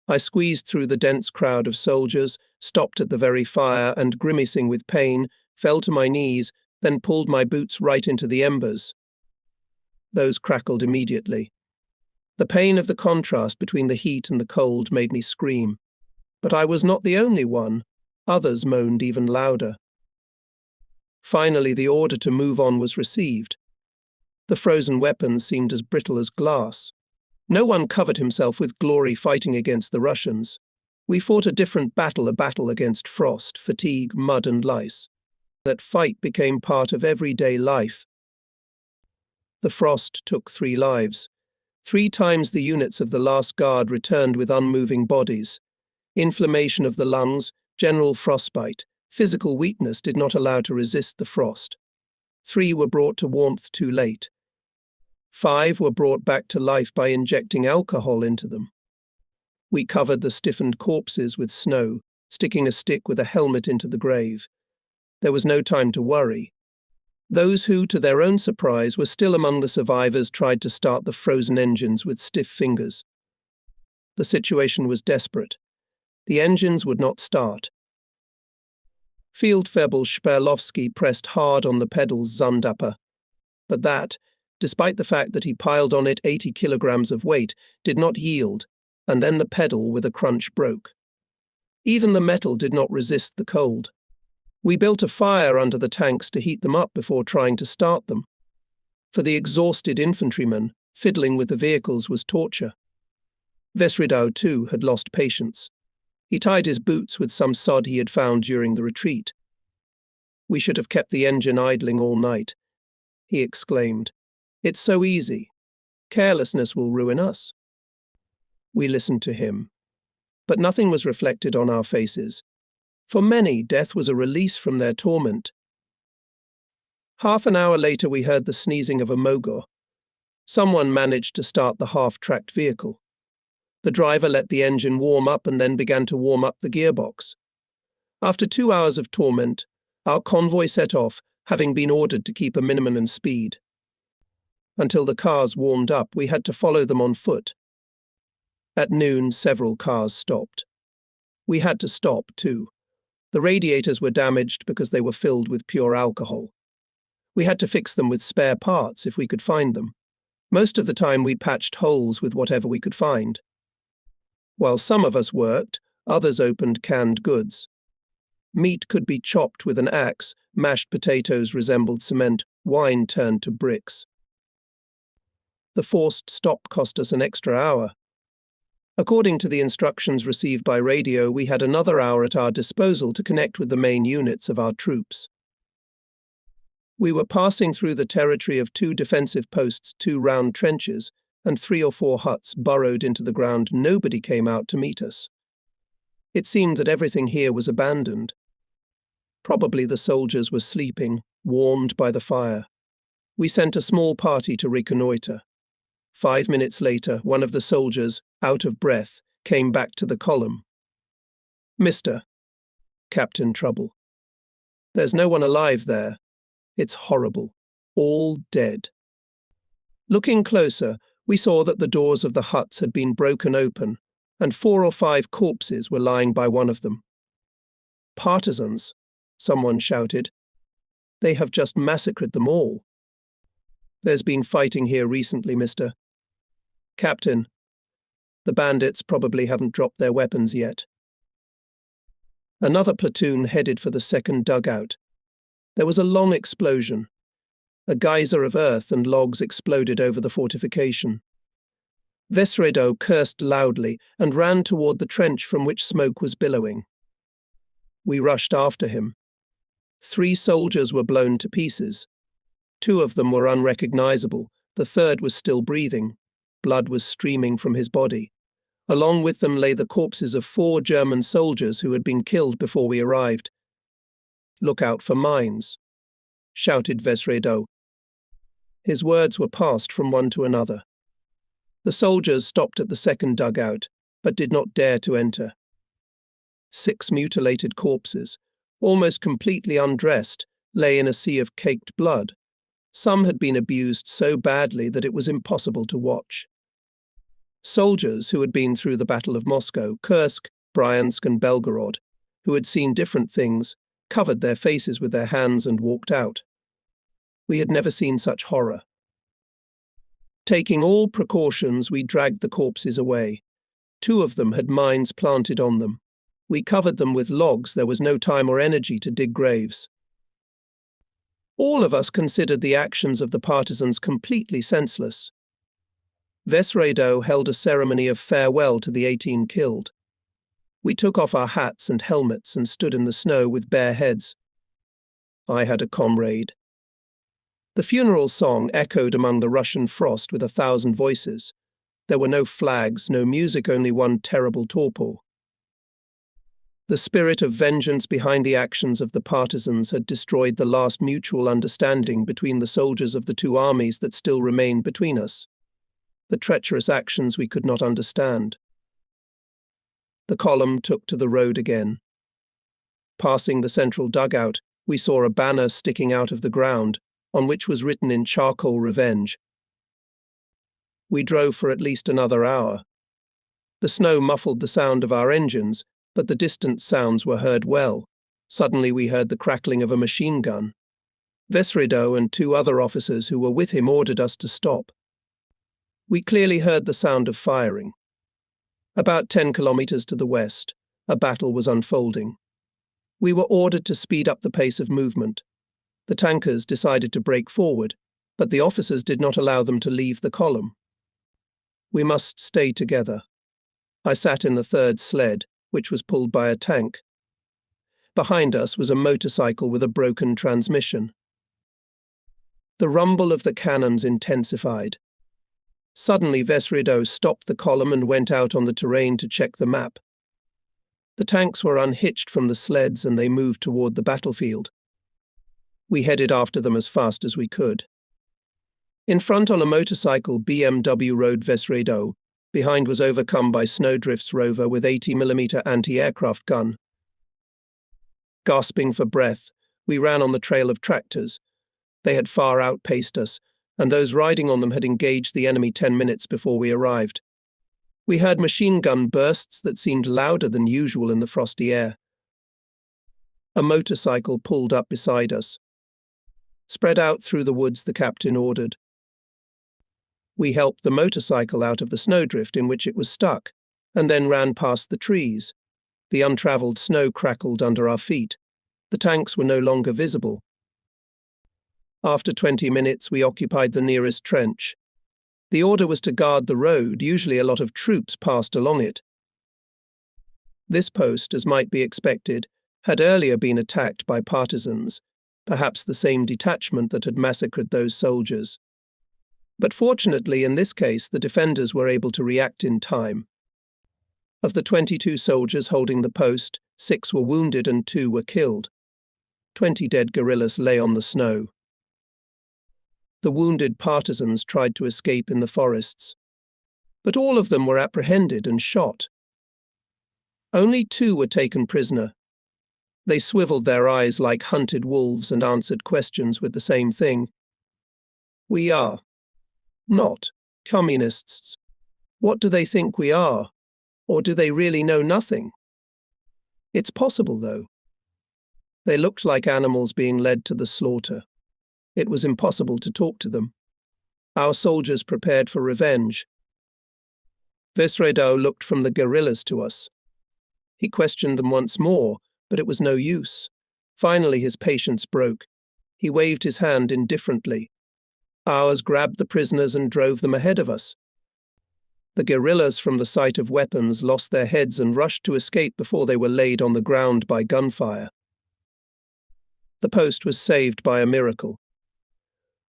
I squeezed through the dense crowd of soldiers, stopped at the very fire, and, grimacing with pain, fell to my knees, then pulled my boots right into the embers. Those crackled immediately. The pain of the contrast between the heat and the cold made me scream. But I was not the only one. Others moaned even louder. Finally, the order to move on was received. The frozen weapons seemed as brittle as glass. No one covered himself with glory fighting against the Russians. We fought a different battle, a battle against frost, fatigue, mud and lice. That fight became part of everyday life. The frost took 3 lives. 3 times the units of the last guard returned with unmoving bodies. Inflammation of the lungs, general frostbite, physical weakness did not allow to resist the frost. 3 were brought to warmth too late. 5 were brought back to life by injecting alcohol into them. We covered the stiffened corpses with snow, sticking a stick with a helmet into the grave. There was no time to worry. Those who, to their own surprise, were still among the survivors tried to start the frozen engines with stiff fingers. The situation was desperate. The engines would not start. Fieldfebel Sperlovsky pressed hard on the pedals Zundapper, but that, despite the fact that he piled on it 80 kilograms of weight, did not yield, and then the pedal with a crunch broke. Even the metal did not resist the cold. We built a fire under the tanks to heat them up before trying to start them. For the exhausted infantrymen, fiddling with the vehicles was torture. Vesredau, too, had lost patience. He tied his boots with some sod he had found during the retreat. "We should have kept the engine idling all night," he exclaimed. "It's so easy. Carelessness will ruin us." We listened to him, but nothing was reflected on our faces. For many, death was a release from their torment. Half an hour later, we heard the sneezing of a Mogor. Someone managed to start the half-tracked vehicle. The driver let the engine warm up and then began to warm up the gearbox. After 2 hours of torment, our convoy set off, having been ordered to keep a minimum speed. Until the cars warmed up, we had to follow them on foot. At noon, several cars stopped. We had to stop, too. The radiators were damaged because they were filled with pure alcohol. We had to fix them with spare parts if we could find them. Most of the time we patched holes with whatever we could find. While some of us worked, others opened canned goods. Meat could be chopped with an axe, mashed potatoes resembled cement, wine turned to bricks. The forced stop cost us an extra hour. According to the instructions received by radio, we had another hour at our disposal to connect with the main units of our troops. We were passing through the territory of 2 defensive posts, 2 round trenches, and 3 or 4 huts burrowed into the ground. Nobody came out to meet us. It seemed that everything here was abandoned. Probably the soldiers were sleeping, warmed by the fire. We sent a small party to reconnoiter. 5 minutes later, one of the soldiers, out of breath, came back to the column. "Mr. Captain Trouble. There's no one alive there. It's horrible. All dead." Looking closer, we saw that the doors of the huts had been broken open, and 4 or 5 corpses were lying by one of them. "Partisans," someone shouted. "They have just massacred them all." "There's been fighting here recently, Mr. Captain. The bandits probably haven't dropped their weapons yet." Another platoon headed for the second dugout. There was a long explosion. A geyser of earth and logs exploded over the fortification. Vesredau cursed loudly and ran toward the trench from which smoke was billowing. We rushed after him. 3 soldiers were blown to pieces. 2 of them were unrecognizable. The third was still breathing. Blood was streaming from his body. Along with them lay the corpses of 4 German soldiers who had been killed before we arrived. "Look out for mines," shouted Vesredau. His words were passed from one to another. The soldiers stopped at the second dugout, but did not dare to enter. 6 mutilated corpses, almost completely undressed, lay in a sea of caked blood. Some had been abused so badly that it was impossible to watch. Soldiers who had been through the Battle of Moscow, Kursk, Bryansk and Belgorod, who had seen different things, covered their faces with their hands and walked out. We had never seen such horror. Taking all precautions, we dragged the corpses away. 2 of them had mines planted on them. We covered them with logs. There was no time or energy to dig graves. All of us considered the actions of the partisans completely senseless. Vesredo held a ceremony of farewell to the 18 killed. We took off our hats and helmets and stood in the snow with bare heads. I had a comrade. The funeral song echoed among the Russian frost with 1,000 voices. There were no flags, no music, only one terrible torpor. The spirit of vengeance behind the actions of the partisans had destroyed the last mutual understanding between the soldiers of the two armies that still remained between us. The treacherous actions we could not understand. The column took to the road again. Passing the central dugout, we saw a banner sticking out of the ground, on which was written in charcoal "Revenge." We drove for at least another hour. The snow muffled the sound of our engines, but the distant sounds were heard well. Suddenly we heard the crackling of a machine gun. Vesredo and 2 other officers who were with him ordered us to stop. We clearly heard the sound of firing. About 10 kilometers to the west, a battle was unfolding. We were ordered to speed up the pace of movement. The tankers decided to break forward, but the officers did not allow them to leave the column. We must stay together. I sat in the third sled, which was pulled by a tank. Behind us was a motorcycle with a broken transmission. The rumble of the cannons intensified. Suddenly Vesredo stopped the column and went out on the terrain to check the map. The tanks were unhitched from the sleds and they moved toward the battlefield. We headed after them as fast as we could. In front on a motorcycle, BMW rode Vesredo. Behind was overcome by Snowdrift's rover with 80mm anti-aircraft gun. Gasping for breath, we ran on the trail of tractors. They had far outpaced us, and those riding on them had engaged the enemy 10 minutes before we arrived. We heard machine gun bursts that seemed louder than usual in the frosty air. A motorcycle pulled up beside us. "Spread out through the woods," the captain ordered. We helped the motorcycle out of the snowdrift in which it was stuck, and then ran past the trees. The untraveled snow crackled under our feet. The tanks were no longer visible. After 20 minutes, we occupied the nearest trench. The order was to guard the road. Usually a lot of troops passed along it. This post, as might be expected, had earlier been attacked by partisans, perhaps the same detachment that had massacred those soldiers. But fortunately, in this case, the defenders were able to react in time. Of the 22 soldiers holding the post, 6 were wounded and 2 were killed. 20 dead guerrillas lay on the snow. The wounded partisans tried to escape in the forests, but all of them were apprehended and shot. Only 2 were taken prisoner. They swiveled their eyes like hunted wolves and answered questions with the same thing. "We are not communists. What do they think we are? Or do they really know nothing?" It's possible, though. They looked like animals being led to the slaughter. It was impossible to talk to them. Our soldiers prepared for revenge. Vesredo looked from the guerrillas to us. He questioned them once more, but it was no use. Finally, his patience broke. He waved his hand indifferently. Ours grabbed the prisoners and drove them ahead of us. The guerrillas, from the sight of weapons, lost their heads and rushed to escape before they were laid on the ground by gunfire. The post was saved by a miracle.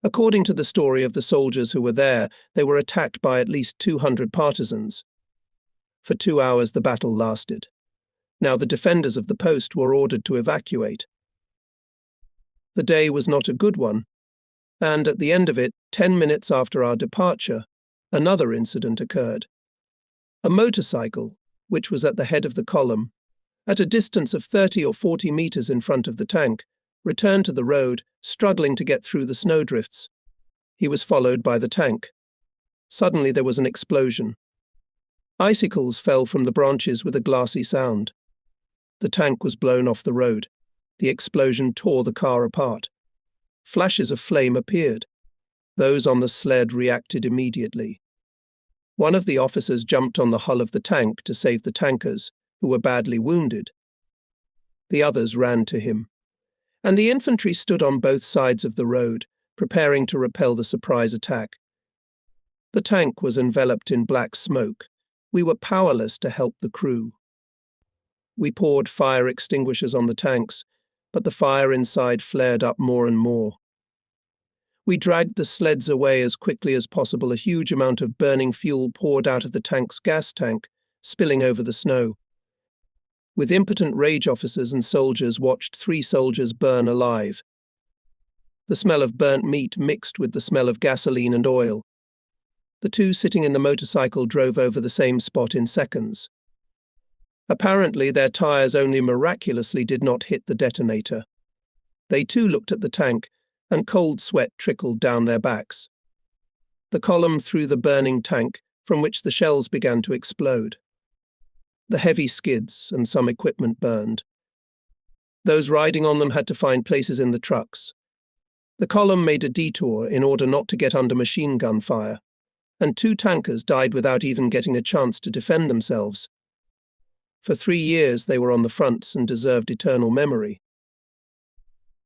According to the story of the soldiers who were there, they were attacked by at least 200 partisans. For 2 hours the battle lasted. Now the defenders of the post were ordered to evacuate. The day was not a good one, and at the end of it, 10 minutes after our departure, another incident occurred. A motorcycle, which was at the head of the column, at a distance of 30 or 40 meters in front of the tank, returned to the road, struggling to get through the snowdrifts. He was followed by the tank. Suddenly there was an explosion. Icicles fell from the branches with a glassy sound. The tank was blown off the road. The explosion tore the car apart. Flashes of flame appeared. Those on the sled reacted immediately. One of the officers jumped on the hull of the tank to save the tankers, who were badly wounded. The others ran to him. and the infantry stood on both sides of the road, preparing to repel the surprise attack. The tank was enveloped in black smoke. We were powerless to help the crew. We poured fire extinguishers on the tanks, but the fire inside flared up more and more. We dragged the sleds away as quickly as possible. A huge amount of burning fuel poured out of the tank's gas tank, spilling over the snow. With impotent rage, officers and soldiers watched 3 soldiers burn alive. The smell of burnt meat mixed with the smell of gasoline and oil. The 2 sitting in the motorcycle drove over the same spot in seconds. Apparently, their tires only miraculously did not hit the detonator. They too looked at the tank, and cold sweat trickled down their backs. The column through the burning tank, from which the shells began to explode. The heavy skids and some equipment burned. Those riding on them had to find places in the trucks. The column made a detour in order not to get under machine gun fire, and 2 tankers died without even getting a chance to defend themselves. For 3 years they were on the fronts and deserved eternal memory.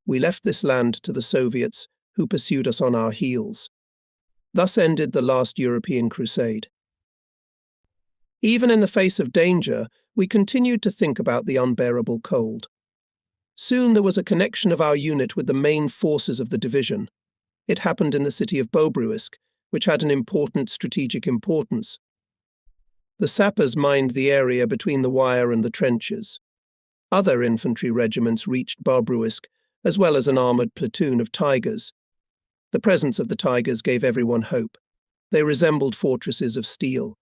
We left this land to the Soviets, who pursued us on our heels. Thus ended the last European crusade. Even in the face of danger, we continued to think about the unbearable cold. Soon there was a connection of our unit with the main forces of the division. It happened in the city of Bobruisk, which had an important strategic importance. The sappers mined the area between the wire and the trenches. Other infantry regiments reached Bobruisk, as well as an armoured platoon of Tigers. The presence of the Tigers gave everyone hope. They resembled fortresses of steel.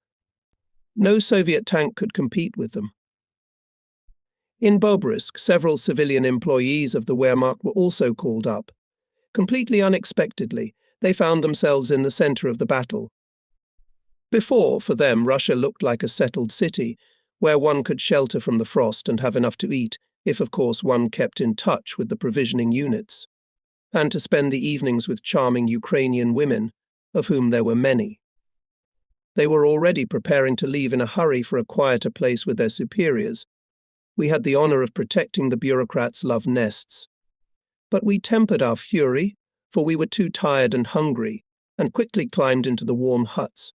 No Soviet tank could compete with them. In Bobruisk, several civilian employees of the Wehrmacht were also called up. Completely unexpectedly, they found themselves in the center of the battle. Before, for them, Russia looked like a settled city, where one could shelter from the frost and have enough to eat, if of course one kept in touch with the provisioning units, and to spend the evenings with charming Ukrainian women, of whom there were many. They were already preparing to leave in a hurry for a quieter place with their superiors. We had the honor of protecting the bureaucrats' love nests. But we tempered our fury, for we were too tired and hungry, and quickly climbed into the warm huts.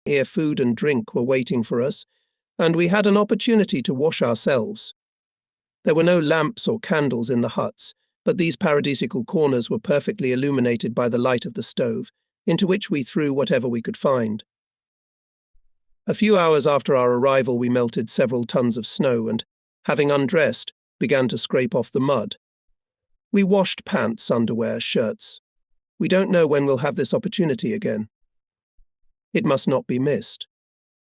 Here food and drink were waiting for us, and we had an opportunity to wash ourselves. There were no lamps or candles in the huts, but these paradisical corners were perfectly illuminated by the light of the stove, into which we threw whatever we could find. A few hours after our arrival, we melted several tons of snow and, having undressed, began to scrape off the mud. We washed pants, underwear, shirts. We don't know when we'll have this opportunity again. It must not be missed.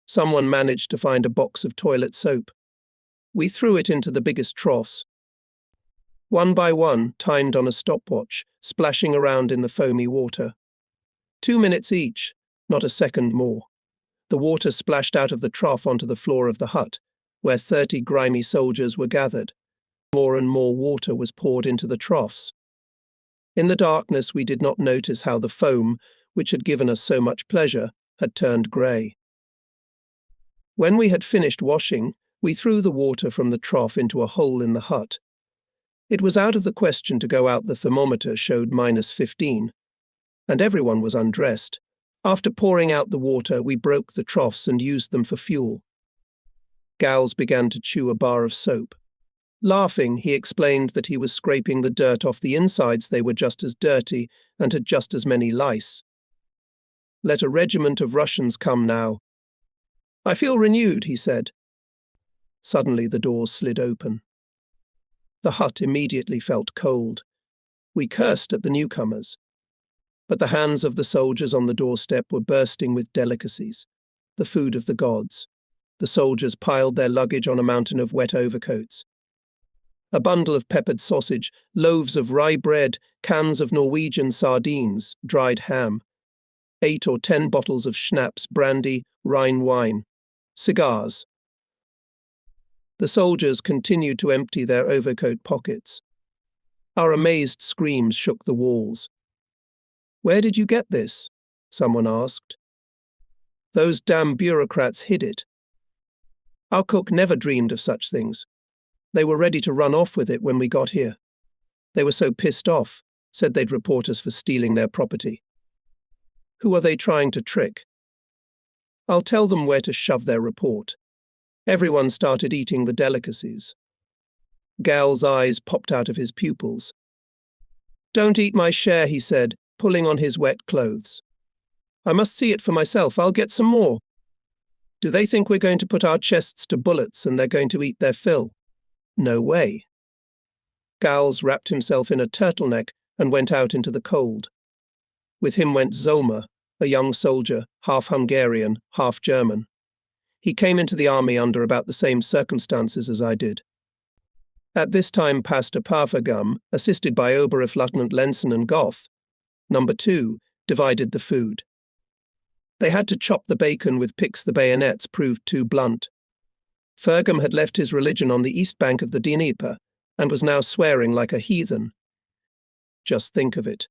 Someone managed to find a box of toilet soap. We threw it into the biggest troughs. One by one, timed on a stopwatch, splashing around in the foamy water. 2 minutes each, not a second more. The water splashed out of the trough onto the floor of the hut, where 30 grimy soldiers were gathered. More and more water was poured into the troughs. In the darkness, we did not notice how the foam, which had given us so much pleasure, had turned grey. When we had finished washing, we threw the water from the trough into a hole in the hut. It was out of the question to go out. The thermometer showed -15, and everyone was undressed. After pouring out the water, we broke the troughs and used them for fuel. Gals began to chew a bar of soap. Laughing, he explained that he was scraping the dirt off the insides. They were just as dirty and had just as many lice. Let a regiment of Russians come now. I feel renewed, he said. Suddenly the door slid open. The hut immediately felt cold. We cursed at the newcomers. But the hands of the soldiers on the doorstep were bursting with delicacies, the food of the gods. The soldiers piled their luggage on a mountain of wet overcoats. A bundle of peppered sausage, loaves of rye bread, cans of Norwegian sardines, dried ham, 8 or 10 bottles of schnapps, brandy, Rhine wine, cigars. The soldiers continued to empty their overcoat pockets. Our amazed screams shook the walls. "Where did you get this?" someone asked. "Those damn bureaucrats hid it. Our cook never dreamed of such things. They were ready to run off with it when we got here." They were so pissed off, said they'd report us for stealing their property. Who are they trying to trick? I'll tell them where to shove their report. Everyone started eating the delicacies. Gal's eyes popped out of his pupils. Don't eat my share, he said, pulling on his wet clothes. I must see it for myself. I'll get some more. Do they think we're going to put our chests to bullets and they're going to eat their fill? No way. Gals wrapped himself in a turtleneck and went out into the cold. With him went Zolma, a young soldier, half Hungarian, half German. He came into the army under about the same circumstances as I did. At this time Pastor Parfagum, assisted by Oberleutnant Lenson and Goth, number 2, divided the food. They had to chop the bacon with picks. The bayonets proved too blunt. Fergum had left his religion on the east bank of the Dnieper and was now swearing like a heathen. Just think of it.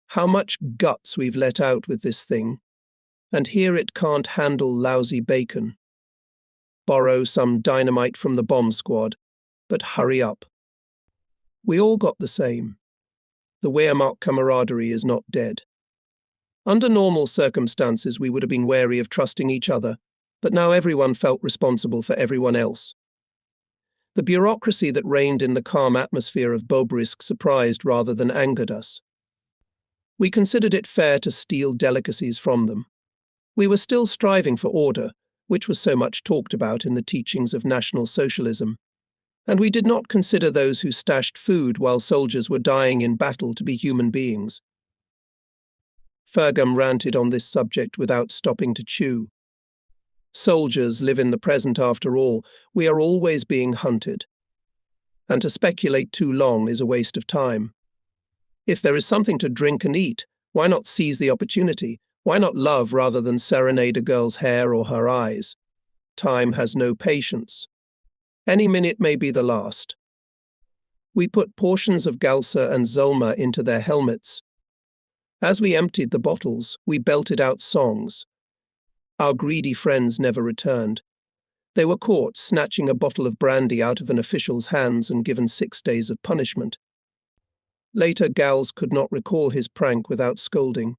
How much guts we've let out with this thing, and here it can't handle lousy bacon. Borrow some dynamite from the bomb squad, but hurry up. We all got the same. The Wehrmacht camaraderie is not dead. Under normal circumstances we would have been wary of trusting each other, but now everyone felt responsible for everyone else. The bureaucracy that reigned in the calm atmosphere of Bobrisk surprised rather than angered us. We considered it fair to steal delicacies from them. We were still striving for order, which was so much talked about in the teachings of National Socialism, and we did not consider those who stashed food while soldiers were dying in battle to be human beings. Fergum ranted on this subject without stopping to chew. Soldiers live in the present after all. We are always being hunted. And to speculate too long is a waste of time. If there is something to drink and eat, why not seize the opportunity? Why not love rather than serenade a girl's hair or her eyes? Time has no patience. Any minute may be the last. We put portions of Galsa and Zulma into their helmets. As we emptied the bottles, we belted out songs. Our greedy friends never returned. They were caught snatching a bottle of brandy out of an official's hands and given 6 days of punishment. Later, Gals could not recall his prank without scolding.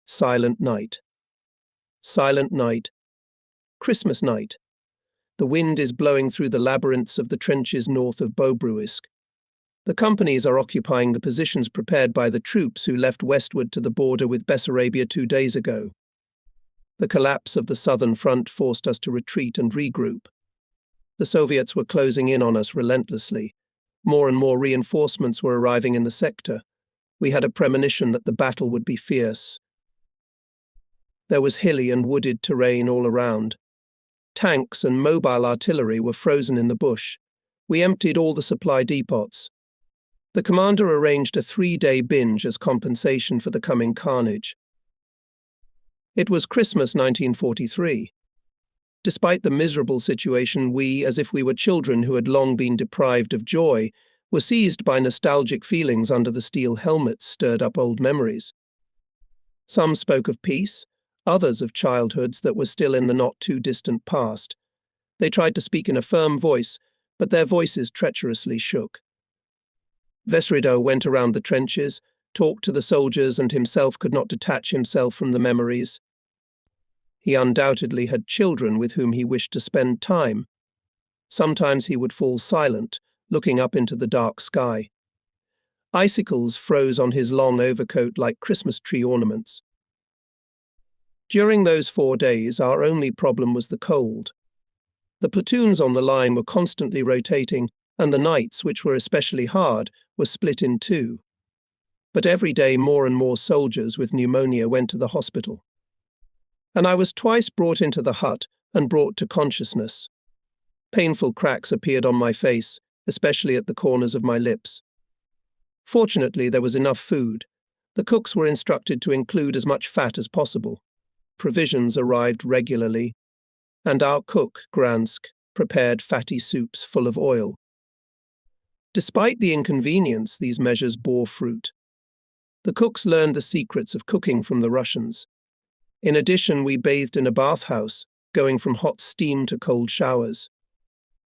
Silent night. Silent night. Christmas night. The wind is blowing through the labyrinths of the trenches north of Bobruisk. The companies are occupying the positions prepared by the troops who left westward to the border with Bessarabia 2 days ago. The collapse of the southern front forced us to retreat and regroup. The Soviets were closing in on us relentlessly. More and more reinforcements were arriving in the sector. We had a premonition that the battle would be fierce. There was hilly and wooded terrain all around. Tanks and mobile artillery were frozen in the bush. We emptied all the supply depots. The commander arranged a 3-day binge as compensation for the coming carnage. It was Christmas 1943. Despite the miserable situation, we, as if we were children who had long been deprived of joy, were seized by nostalgic feelings under the steel helmets stirred up old memories. Some spoke of peace, others of childhoods that were still in the not-too-distant past. They tried to speak in a firm voice, but their voices treacherously shook. Vesrido went around the trenches, talked to the soldiers, and himself could not detach himself from the memories. He undoubtedly had children with whom he wished to spend time. Sometimes he would fall silent, looking up into the dark sky. Icicles froze on his long overcoat like Christmas tree ornaments. During those 4 days, our only problem was the cold. The platoons on the line were constantly rotating, and the nights, which were especially hard, were split in 2. But every day more and more soldiers with pneumonia went to the hospital. And I was twice brought into the hut and brought to consciousness. Painful cracks appeared on my face, especially at the corners of my lips. Fortunately, there was enough food. The cooks were instructed to include as much fat as possible. Provisions arrived regularly, and our cook, Gransk, prepared fatty soups full of oil. Despite the inconvenience, these measures bore fruit. The cooks learned the secrets of cooking from the Russians. In addition, we bathed in a bathhouse, going from hot steam to cold showers.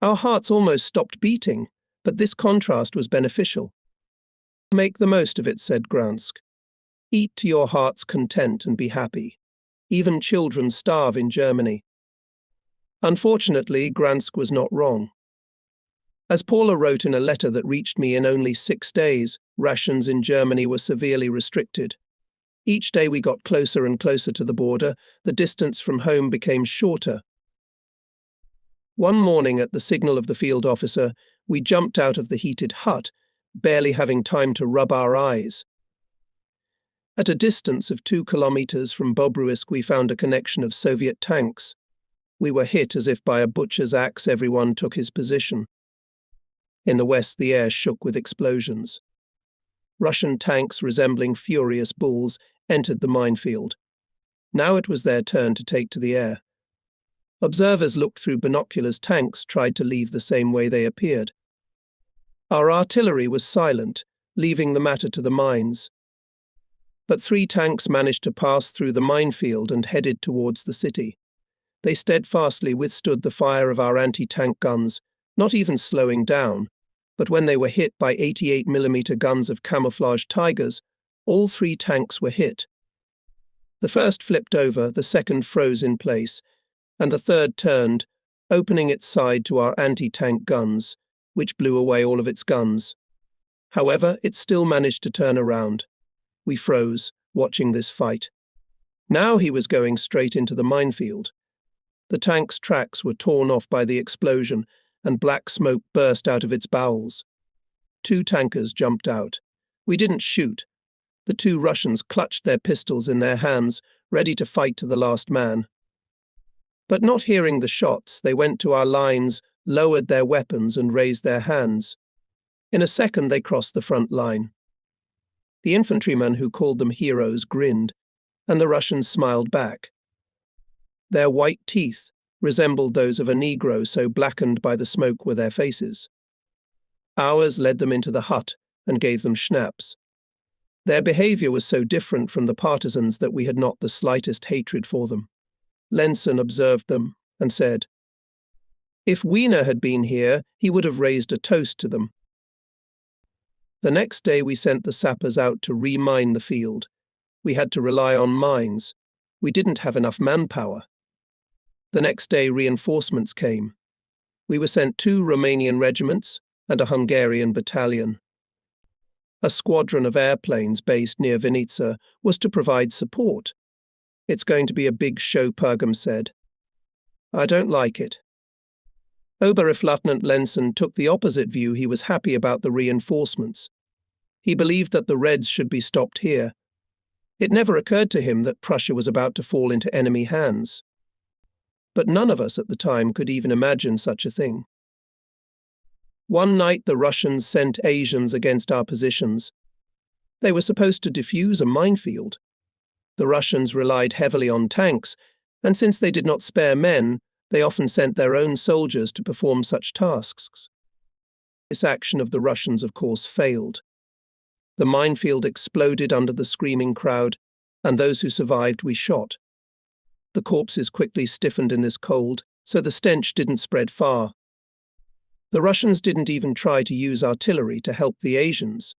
Our hearts almost stopped beating, but this contrast was beneficial. Make the most of it, said Gransk. Eat to your heart's content and be happy. Even children starve in Germany. Unfortunately, Gransk was not wrong. As Paula wrote in a letter that reached me in only 6 days, rations in Germany were severely restricted. Each day we got closer and closer to the border, the distance from home became shorter. One morning at the signal of the field officer, we jumped out of the heated hut, barely having time to rub our eyes. At a distance of 2 kilometers from Bobruisk, we found a connection of Soviet tanks. We were hit as if by a butcher's axe. Everyone took his position. In the west, the air shook with explosions. Russian tanks resembling furious bulls entered the minefield. Now it was their turn to take to the air. Observers looked through binoculars. Tanks tried to leave the same way they appeared. Our artillery was silent, leaving the matter to the mines. But 3 tanks managed to pass through the minefield and headed towards the city. They steadfastly withstood the fire of our anti-tank guns, not even slowing down. But when they were hit by 88mm guns of camouflage Tigers, all 3 tanks were hit. The first flipped over, the second froze in place, and the third turned, opening its side to our anti-tank guns, which blew away all of its guns. However, it still managed to turn around. We froze, watching this fight. Now he was going straight into the minefield. The tank's tracks were torn off by the explosion, and black smoke burst out of its bowels. 2 tankers jumped out. We didn't shoot. The 2 Russians clutched their pistols in their hands, ready to fight to the last man. But not hearing the shots, they went to our lines, lowered their weapons and raised their hands. In a second they crossed the front line. The infantrymen who called them heroes grinned, and the Russians smiled back. Their white teeth resembled those of a Negro, so blackened by the smoke were their faces. Ours led them into the hut and gave them schnapps. Their behavior was so different from the partisans that we had not the slightest hatred for them. Lenson observed them and said, "If Wiener had been here, he would have raised a toast to them." The next day we sent the sappers out to remine the field. We had to rely on mines. We didn't have enough manpower. The next day reinforcements came. We were sent 2 Romanian regiments and a Hungarian battalion. A squadron of airplanes based near Vinica was to provide support. "It's going to be a big show," Pergam said. "I don't like it." Oberleutnant Lenson took the opposite view. He was happy about the reinforcements. He believed that the Reds should be stopped here. It never occurred to him that Prussia was about to fall into enemy hands. But none of us at the time could even imagine such a thing. One night the Russians sent Asians against our positions. They were supposed to defuse a minefield. The Russians relied heavily on tanks, and since they did not spare men, they often sent their own soldiers to perform such tasks. This action of the Russians, of course, failed. The minefield exploded under the screaming crowd, and those who survived we shot. The corpses quickly stiffened in this cold, so the stench didn't spread far. The Russians didn't even try to use artillery to help the Asians,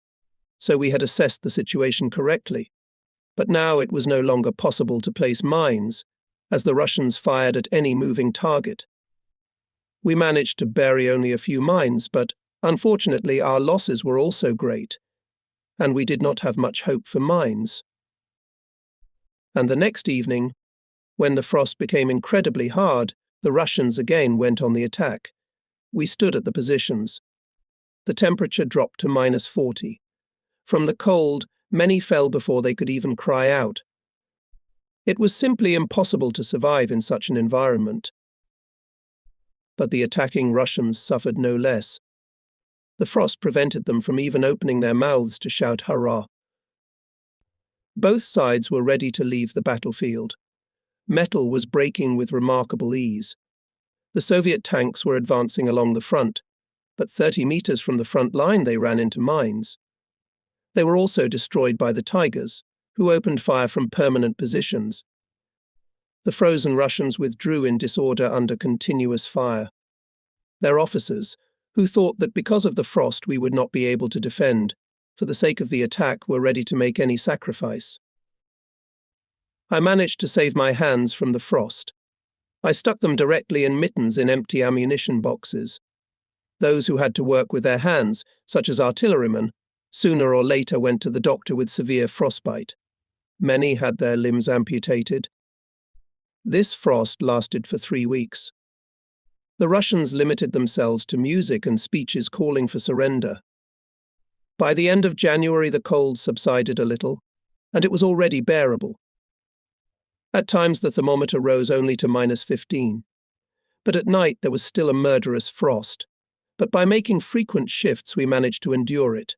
so we had assessed the situation correctly. But now it was no longer possible to place mines, as the Russians fired at any moving target. We managed to bury only a few mines, but unfortunately our losses were also great, and we did not have much hope for mines. And the next evening, when the frost became incredibly hard, the Russians again went on the attack. We stood at the positions. The temperature dropped to -40. From the cold, many fell before they could even cry out. It was simply impossible to survive in such an environment. But the attacking Russians suffered no less. The frost prevented them from even opening their mouths to shout hurrah. Both sides were ready to leave the battlefield. Metal was breaking with remarkable ease. The Soviet tanks were advancing along the front, but 30 meters from the front line they ran into mines. They were also destroyed by the Tigers, who opened fire from permanent positions. The frozen Russians withdrew in disorder under continuous fire. Their officers, who thought that because of the frost we would not be able to defend, for the sake of the attack, were ready to make any sacrifice. I managed to save my hands from the frost. I stuck them directly in mittens in empty ammunition boxes. Those who had to work with their hands, such as artillerymen, sooner or later went to the doctor with severe frostbite. Many had their limbs amputated. This frost lasted for 3 weeks. The Russians limited themselves to music and speeches calling for surrender. By the end of January, the cold subsided a little, and it was already bearable. At times the thermometer rose only to -15. But at night there was still a murderous frost. But by making frequent shifts we managed to endure it.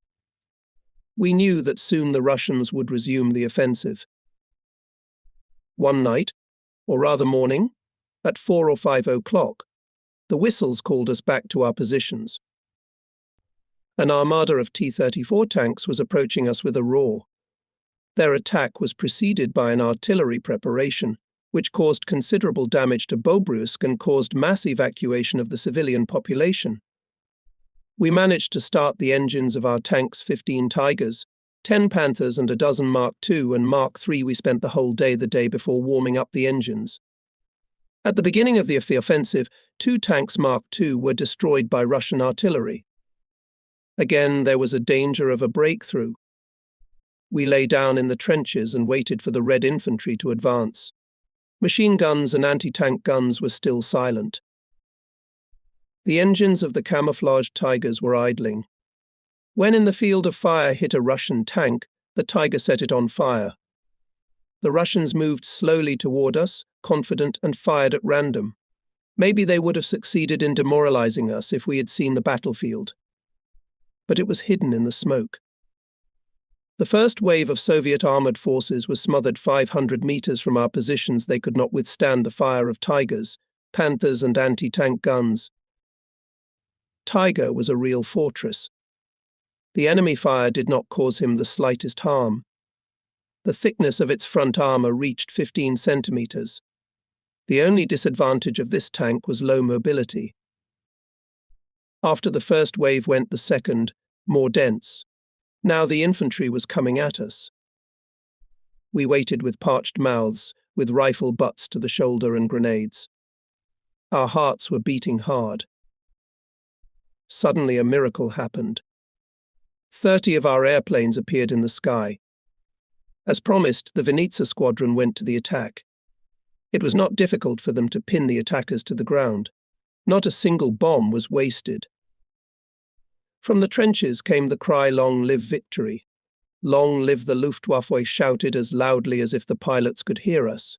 We knew that soon the Russians would resume the offensive. One night, or rather morning, at 4 or 5 o'clock, the whistles called us back to our positions. An armada of T-34 tanks was approaching us with a roar. Their attack was preceded by an artillery preparation, which caused considerable damage to Bobruisk and caused mass evacuation of the civilian population. We managed to start the engines of our tanks, 15 Tigers, 10 Panthers and a dozen Mark II and Mark III. We spent the whole day the day before warming up the engines. At the beginning of the offensive, 2 tanks Mark II were destroyed by Russian artillery. Again, there was a danger of a breakthrough. We lay down in the trenches and waited for the Red Infantry to advance. Machine guns and anti-tank guns were still silent. The engines of the camouflaged Tigers were idling. When in the field of fire hit a Russian tank, the Tiger set it on fire. The Russians moved slowly toward us, confident, and fired at random. Maybe they would have succeeded in demoralizing us if we had seen the battlefield. But it was hidden in the smoke. The first wave of Soviet armored forces was smothered 500 meters from our positions. They could not withstand the fire of Tigers, Panthers, and anti-tank guns. Tiger was a real fortress. The enemy fire did not cause him the slightest harm. The thickness of its front armor reached 15 centimeters. The only disadvantage of this tank was low mobility. After the first wave went the second, more dense. Now the infantry was coming at us. We waited with parched mouths, with rifle butts to the shoulder and grenades. Our hearts were beating hard. Suddenly a miracle happened. 30 of our airplanes appeared in the sky. As promised, the Vinitsa squadron went to the attack. It was not difficult for them to pin the attackers to the ground. Not a single bomb was wasted. From the trenches came the cry, "Long live victory." "Long live the Luftwaffe," shouted as loudly as if the pilots could hear us.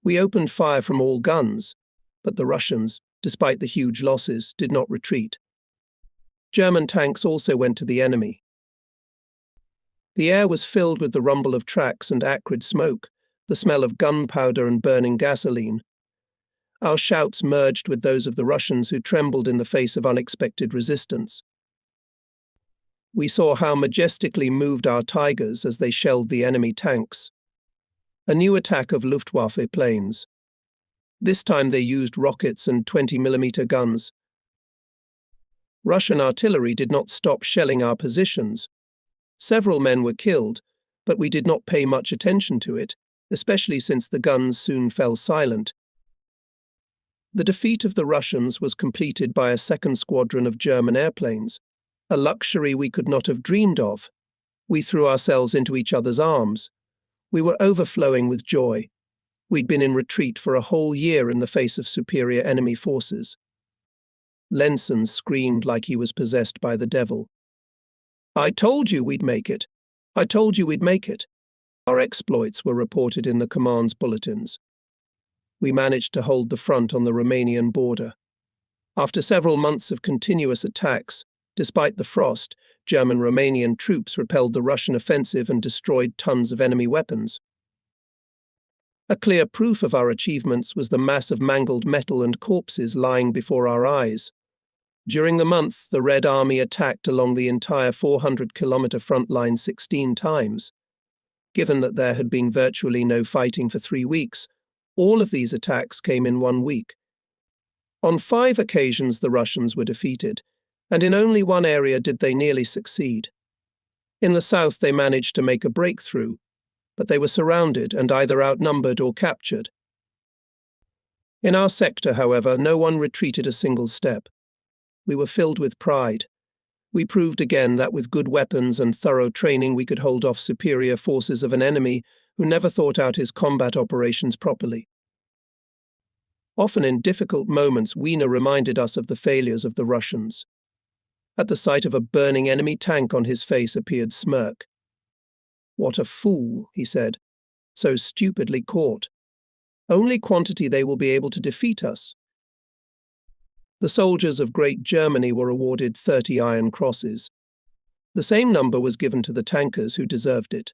We opened fire from all guns, but the Russians, despite the huge losses, did not retreat. German tanks also went to the enemy. The air was filled with the rumble of tracks and acrid smoke, the smell of gunpowder and burning gasoline. Our shouts merged with those of the Russians, who trembled in the face of unexpected resistance. We saw how majestically moved our Tigers as they shelled the enemy tanks. A new attack of Luftwaffe planes. This time they used rockets and 20mm guns. Russian artillery did not stop shelling our positions. Several men were killed, but we did not pay much attention to it, especially since the guns soon fell silent. The defeat of the Russians was completed by a second squadron of German airplanes, a luxury we could not have dreamed of. We threw ourselves into each other's arms. We were overflowing with joy. We'd been in retreat for a whole year in the face of superior enemy forces. Lenson screamed like he was possessed by the devil. "I told you we'd make it! I told you we'd make it!" Our exploits were reported in the command's bulletins. We managed to hold the front on the Romanian border. After several months of continuous attacks, despite the frost, German-Romanian troops repelled the Russian offensive and destroyed tons of enemy weapons. A clear proof of our achievements was the mass of mangled metal and corpses lying before our eyes. During the month, the Red Army attacked along the entire 400-kilometer front line 16 times. Given that there had been virtually no fighting for 3 weeks, all of these attacks came in 1 week. On 5 occasions the Russians were defeated, and in only one area did they nearly succeed. In the south they managed to make a breakthrough, but they were surrounded and either outnumbered or captured. In our sector, however, no one retreated a single step. We were filled with pride. We proved again that with good weapons and thorough training we could hold off superior forces of an enemy who never thought out his combat operations properly. Often in difficult moments, Wiener reminded us of the failures of the Russians. At the sight of a burning enemy tank on his face appeared smirk. "What a fool," he said, "so stupidly caught. Only quantity they will be able to defeat us." The soldiers of Great Germany were awarded 30 Iron Crosses. The same number was given to the tankers who deserved it.